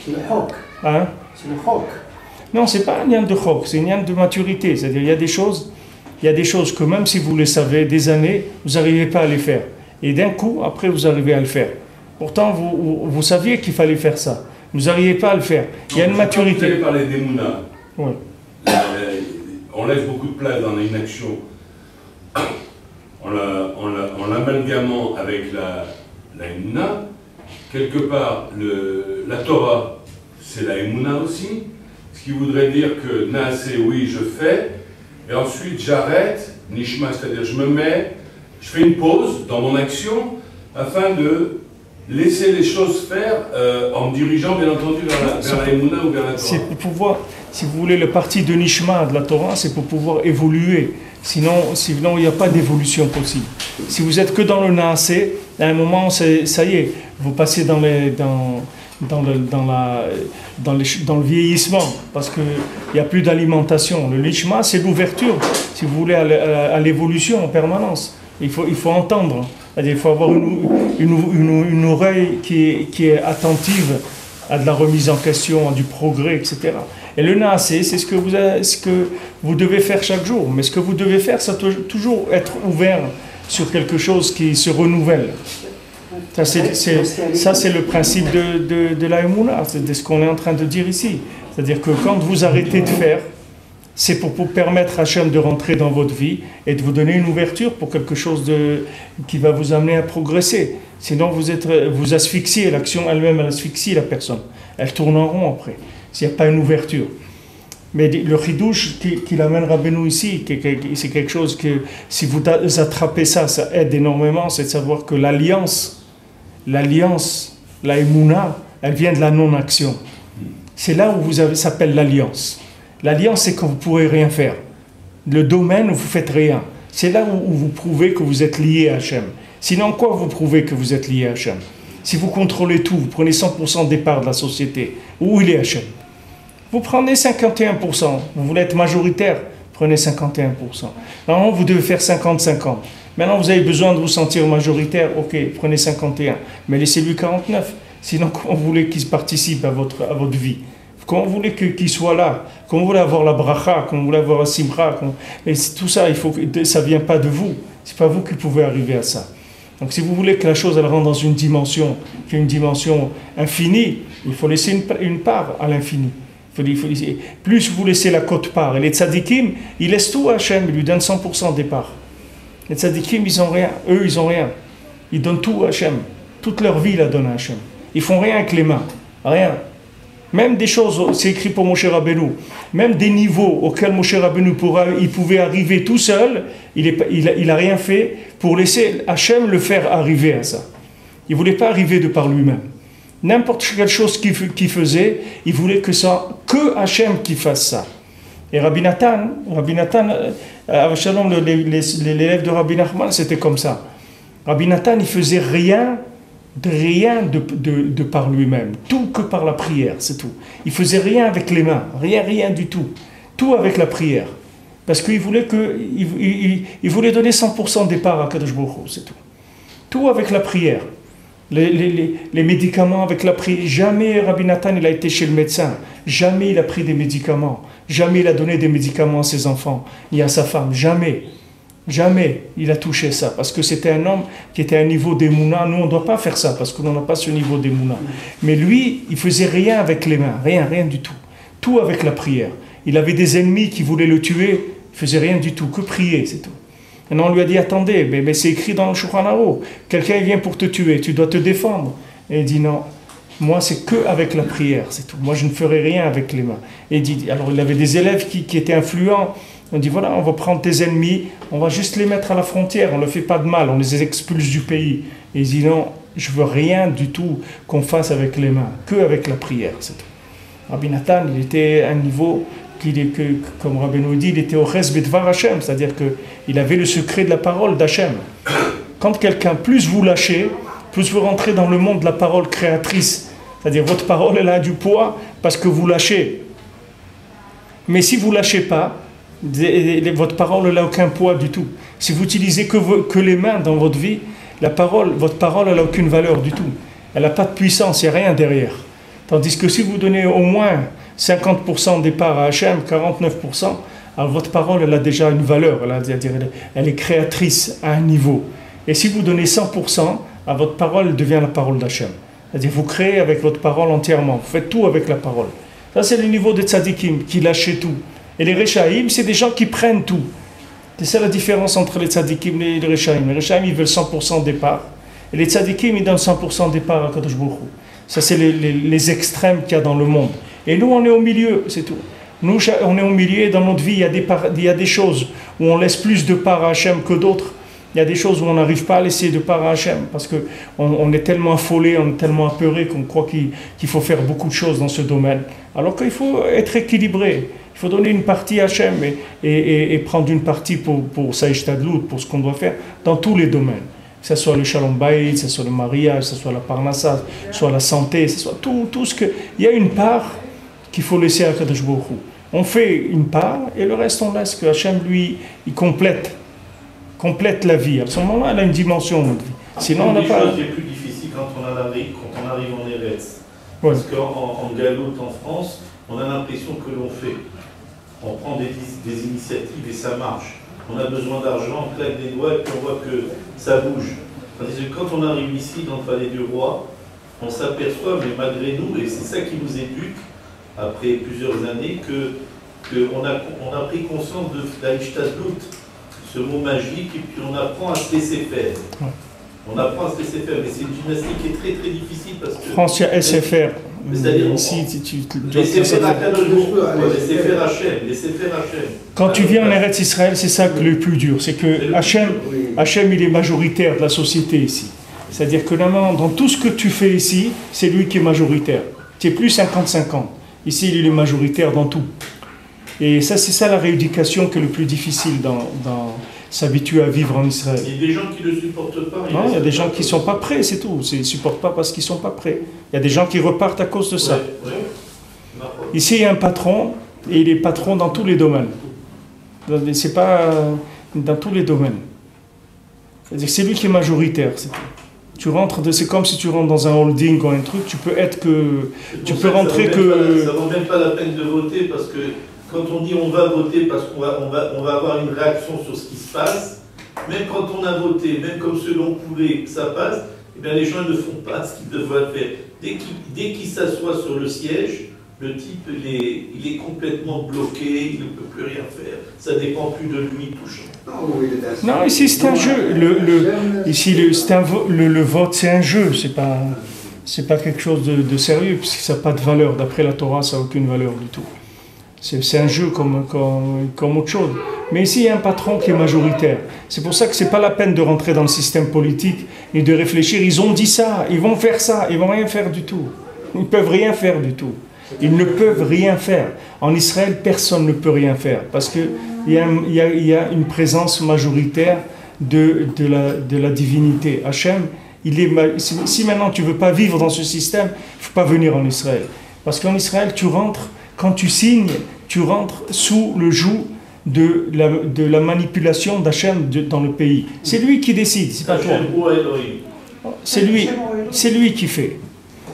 C'est le chok. Hein? C'est le chok. Non, c'est pas un nian de chok, c'est un nian de maturité. C'est-à-dire il y a des choses que même si vous les savez des années, vous n'arrivez pas à les faire. Et d'un coup, après, vous arrivez à le faire. Pourtant, vous saviez qu'il fallait faire ça. Vous n'arrivez pas à le faire. Il y a une maturité. Vous avez parlé d'Emouna. Oui. On laisse beaucoup de place dans une action en l'amalgamant avec la Emouna. Quelque part, la Torah, c'est la Emouna aussi. Ce qui voudrait dire que Naaseh, oui, je fais. Et ensuite, j'arrête. Nishma, c'est-à-dire je fais une pause dans mon action afin de laisser les choses faire en me dirigeant bien entendu vers la Emouna ou vers la Torah. C'est pour pouvoir, si vous voulez, le parti de Nishma de la Torah, c'est pour pouvoir évoluer. Sinon il n'y a pas d'évolution possible. Si vous êtes que dans le Naaseh, à un moment, ça y est, vous passez dans le vieillissement, parce qu'il n'y a plus d'alimentation. Le Nishma, c'est l'ouverture, si vous voulez, à l'évolution en permanence. Il faut entendre. Il faut avoir une oreille qui est attentive à de la remise en question, à du progrès, etc. Et le naasé, c'est ce que vous devez faire chaque jour. Mais ce que vous devez faire, ça doit toujours être ouvert sur quelque chose qui se renouvelle. Ça, c'est le principe de la Emouna, c'est de ce qu'on est en train de dire ici. C'est-à-dire que quand vous arrêtez de faire, c'est pour permettre à Hachem de rentrer dans votre vie et de vous donner une ouverture pour quelque chose qui va vous amener à progresser. Sinon, vous asphyxiez, l'action elle-même, elle asphyxie la personne. Elle tourne en rond après, s'il n'y a pas une ouverture. Mais le chidouche qu'il amène Rabbeinu ici, c'est quelque chose que, si vous attrapez ça, ça aide énormément, c'est de savoir que l'alliance, la Emouna, elle vient de la non-action. C'est là où ça s'appelle l'alliance. L'alliance, c'est quand vous ne pourrez rien faire. Le domaine où vous ne faites rien. C'est là où vous prouvez que vous êtes lié à Hachem. Sinon, quoi vous prouvez que vous êtes lié à Hachem? Si vous contrôlez tout, vous prenez 100% des parts de la société, où il est Hachem? Vous prenez 51%. Vous voulez être majoritaire, prenez 51%. Normalement, vous devez faire 50-50. Maintenant, vous avez besoin de vous sentir majoritaire, ok, prenez 51. Mais laissez-lui 49. Sinon, comment vous voulez qu'il participe à votre vie? Comment vous voulez qu'il soit là? Comment vous voulez avoir la bracha? Comment vous voulez avoir la simra? Et tout ça, ça ne vient pas de vous. Ce n'est pas vous qui pouvez arriver à ça. Donc si vous voulez que la chose elle rentre dans une dimension, qui est une dimension infinie, il faut laisser une part à l'infini. Plus vous laissez la quote-part. Et les tzadikim, ils laissent tout à Hachem, ils lui donnent 100% des parts. Les tzadikim, ils n'ont rien. Eux, ils n'ont rien. Ils donnent tout à Hachem. Toute leur vie, ils la donnent à Hachem. Ils font rien avec les mains. Rien. Même des choses, c'est écrit pour Moshe Rabbeinu, même des niveaux auxquels Moshe Rabbeinu il pouvait arriver tout seul, il a rien fait pour laisser Hachem le faire arriver à ça. Il ne voulait pas arriver de par lui-même. N'importe quelle chose qu'il faisait, il voulait que Hachem qui fasse ça. Et Rabbi Nathan, l'élève de Rabbi Nachman, c'était comme ça. Rabbi Nathan, il faisait rien de par lui-même, tout que par la prière, c'est tout. Il faisait rien avec les mains, rien du tout, tout avec la prière, parce qu'il voulait il voulait donner 100% des parts à Kadosh Baruch Hu, c'est tout. Tout avec la prière, les médicaments avec la prière. Jamais Rabbi Nathan il a été chez le médecin, jamais il a pris des médicaments, jamais il a donné des médicaments à ses enfants et à sa femme, jamais. Jamais il a touché ça, parce que c'était un homme qui était à un niveau d'Emouna. Nous, on ne doit pas faire ça, parce qu'on n'a pas ce niveau d'Emouna. Mais lui, il faisait rien avec les mains, rien du tout. Tout avec la prière. Il avait des ennemis qui voulaient le tuer, il faisait rien du tout, que prier, c'est tout. Maintenant, on lui a dit, attendez, mais c'est écrit dans le Shulchan Aruch, quelqu'un vient pour te tuer, tu dois te défendre. Et il dit, non, moi, c'est que avec la prière, c'est tout. Moi, je ne ferai rien avec les mains. Et alors, il avait des élèves qui étaient influents. On dit voilà, on va prendre tes ennemis, on va juste les mettre à la frontière, on ne leur fait pas de mal, on les expulse du pays. Et il dit non, je veux rien du tout qu'on fasse avec les mains, que avec la prière, c'est tout. Rabbi Nathan, il était à un niveau, comme Rabbi nous dit, il était au ches bedvar Hashem, c'est-à-dire qu'il avait le secret de la parole d'Hachem. Quand quelqu'un, plus vous lâchez, plus vous rentrez dans le monde de la parole créatrice, c'est-à-dire votre parole, elle a du poids parce que vous lâchez. Mais si vous ne lâchez pas, votre parole n'a aucun poids du tout. Si vous utilisez que les mains dans votre vie, votre parole n'a aucune valeur du tout. Elle n'a pas de puissance, il n'y a rien derrière. Tandis que si vous donnez au moins 50% des parts à Hachem, 49%, alors votre parole elle a déjà une valeur, elle est créatrice à un niveau. Et si vous donnez 100%, à votre parole elle devient la parole d'Hachem. C'est-à-dire vous créez avec votre parole entièrement, vous faites tout avec la parole. Ça c'est le niveau des tzadikim, qui lâchent tout. Et les Rechaïm, c'est des gens qui prennent tout. C'est ça la différence entre les tzadikim et les Rechaïm. Les Rechaïm, ils veulent 100% des parts. Et les tzadikim, ils donnent 100% des parts à Kadosh Baruch Hu. Ça, c'est les extrêmes qu'il y a dans le monde. Et nous, on est au milieu, c'est tout. Nous, on est au milieu, et dans notre vie, il y a des choses où on laisse plus de parts à Hachem que d'autres. Il y a des choses où on n'arrive pas à laisser de part à Hachem, parce qu'on est tellement affolé, on est tellement apeuré qu'on croit qu'il faut faire beaucoup de choses dans ce domaine. Alors qu'il faut être équilibré. Il faut donner une partie à Hachem et prendre une partie pour sa ishtadlout, pour ce qu'on doit faire dans tous les domaines. Que ce soit le shalom bayit, que ce soit le mariage, que ce soit la parnassa, que ce soit la santé, que ce soit tout ce que... Il y a une part qu'il faut laisser à Kadosh Baruch Hu. On fait une part et le reste on laisse que Hachem, lui, il complète la vie. À ce moment-là, elle a une dimension, notre vie. Sinon, on n'a pas... Les choses les plus difficiles quand on arrive en Eretz. Ouais. Parce qu'en galoute en France, on a l'impression que l'on fait. On prend des initiatives et ça marche. On a besoin d'argent, on claque des doigts et puis on voit que ça bouge. Tandis que quand on arrive ici, dans le palais du roi, on s'aperçoit, mais malgré nous, et c'est ça qui nous éduque, après plusieurs années, qu'on a pris conscience de la Ishtadlout, ce mot magique, et puis on apprend à se laisser faire. On apprend à se laisser faire, mais c'est une gymnastique qui est très très difficile parce que... France, il y a SFR. C'est-à-dire, ici, laisser faire Hachem, laisser faire Hachem. Quand tu viens en Eretz Israël, c'est ça le plus dur. C'est que Hachem, il est majoritaire de la société ici. C'est-à-dire que dans tout ce que tu fais ici, c'est lui qui est majoritaire. Tu es plus 50-50. Ici, il est majoritaire dans tout. Et ça, c'est ça la rééducation qui est le plus difficile dans s'habituer à vivre en Israël. Il y a des gens qui ne le supportent pas. Non, il y a des gens qui ne sont pas prêts, c'est tout. Ils ne supportent pas parce qu'ils ne sont pas prêts. Il y a des gens qui repartent à cause de ça. Ici, il y a un patron, et il est patron dans tous les domaines. C'est pas dans tous les domaines. C'est-à-dire que c'est lui qui est majoritaire. Tu rentres, c'est comme si tu rentres dans un holding ou un truc, tu peux être que... Tu peux rentrer que... Ça ne vaut même pas la peine de voter parce que quand on dit on va voter parce qu'on va avoir une réaction sur ce qui se passe, même quand on a voté, même comme ceux l'on voulait que ça passe, eh bien les gens ne font pas ce qu'ils devraient faire. Dès qu'il s'assoit sur le siège, le type il est complètement bloqué, il ne peut plus rien faire. Ça ne dépend plus de lui touchant. Non, ici c'est un jeu. Le vote c'est un jeu, c'est pas quelque chose de sérieux, puisque ça n'a pas de valeur. D'après la Torah, ça n'a aucune valeur du tout. C'est un jeu comme autre chose. Mais ici, il y a un patron qui est majoritaire. C'est pour ça que ce n'est pas la peine de rentrer dans le système politique et de réfléchir. Ils ont dit ça, ils vont faire ça, ils ne vont rien faire du tout. Ils ne peuvent rien faire du tout. Ils ne peuvent rien faire. En Israël, personne ne peut rien faire parce qu'il y a une présence majoritaire de la divinité. Hachem, si maintenant tu ne veux pas vivre dans ce système, il ne faut pas venir en Israël. Parce qu'en Israël, tu rentres, quand tu signes, tu rentres sous le joug de la manipulation d'Hachem dans le pays. C'est lui qui décide, c'est pas toi. C'est lui qui fait.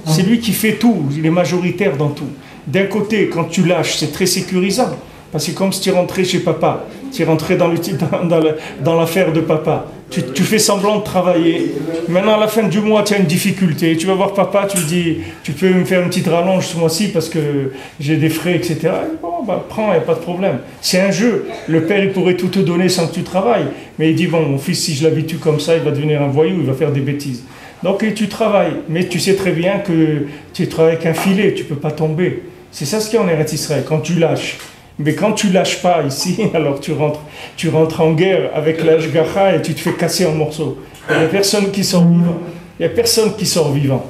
C'est lui qui fait tout, il est majoritaire dans tout. D'un côté, quand tu lâches, c'est très sécurisant. Parce que comme si tu rentrais chez papa, tu rentrais dans l'affaire de papa. Tu fais semblant de travailler. Maintenant, à la fin du mois, tu as une difficulté. Tu vas voir papa, tu lui dis, tu peux me faire une petite rallonge ce mois-ci parce que j'ai des frais, etc. Et bon, bah, prends, il n'y a pas de problème. C'est un jeu. Le père, il pourrait tout te donner sans que tu travailles. Mais il dit, bon, mon fils, si je l'habitue comme ça, il va devenir un voyou, il va faire des bêtises. Donc, tu travailles. Mais tu sais très bien que tu travailles avec un filet, tu ne peux pas tomber. C'est ça ce qu'il y a en Eretz Israël, quand tu lâches. Mais quand tu lâches pas ici, alors tu rentres en guerre avec l'Ashgacha et tu te fais casser en morceaux. Il n'y a personne qui sort vivant. Il n'y a personne qui sort vivant.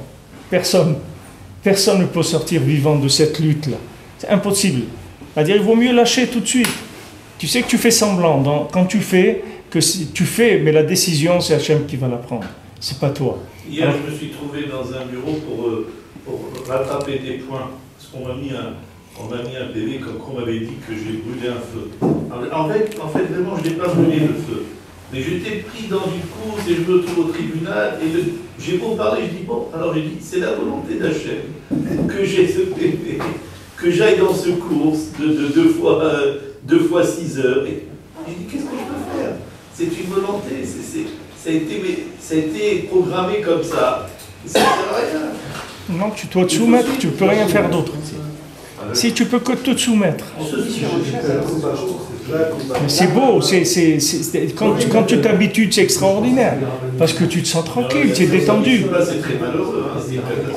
Personne. Personne ne peut sortir vivant de cette lutte-là. C'est impossible. C'est-à-dire il vaut mieux lâcher tout de suite. Tu sais que tu fais semblant. Quand tu fais, mais la décision, c'est Hachem qui va la prendre. C'est pas toi. Hier, je me suis trouvé dans un bureau pour rattraper des points. Parce qu'on m'a mis un PV comme on m'avait dit que j'ai brûlé un feu. En fait, vraiment, je n'ai pas brûlé le feu. Mais j'étais pris dans du coup, et je me trouve au tribunal, et j'ai beau parler, je dis, bon, alors j'ai dit, c'est la volonté d'Hachem que j'ai ce PV, que j'aille dans ce cours de 2 fois 6 heures. Et j'ai dit, qu'est-ce que je peux faire? C'est une volonté, ça a été programmé comme ça. Ça ne sert à rien. Non, tu dois te soumettre, tu ne peux rien faire d'autre. Si tu peux que te soumettre. Mais c'est beau, quand tu t'habitues, c'est extraordinaire. Parce que tu te sens tranquille, tu es détendu. C'est très malheureux.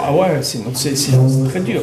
Ah ouais, c'est très dur.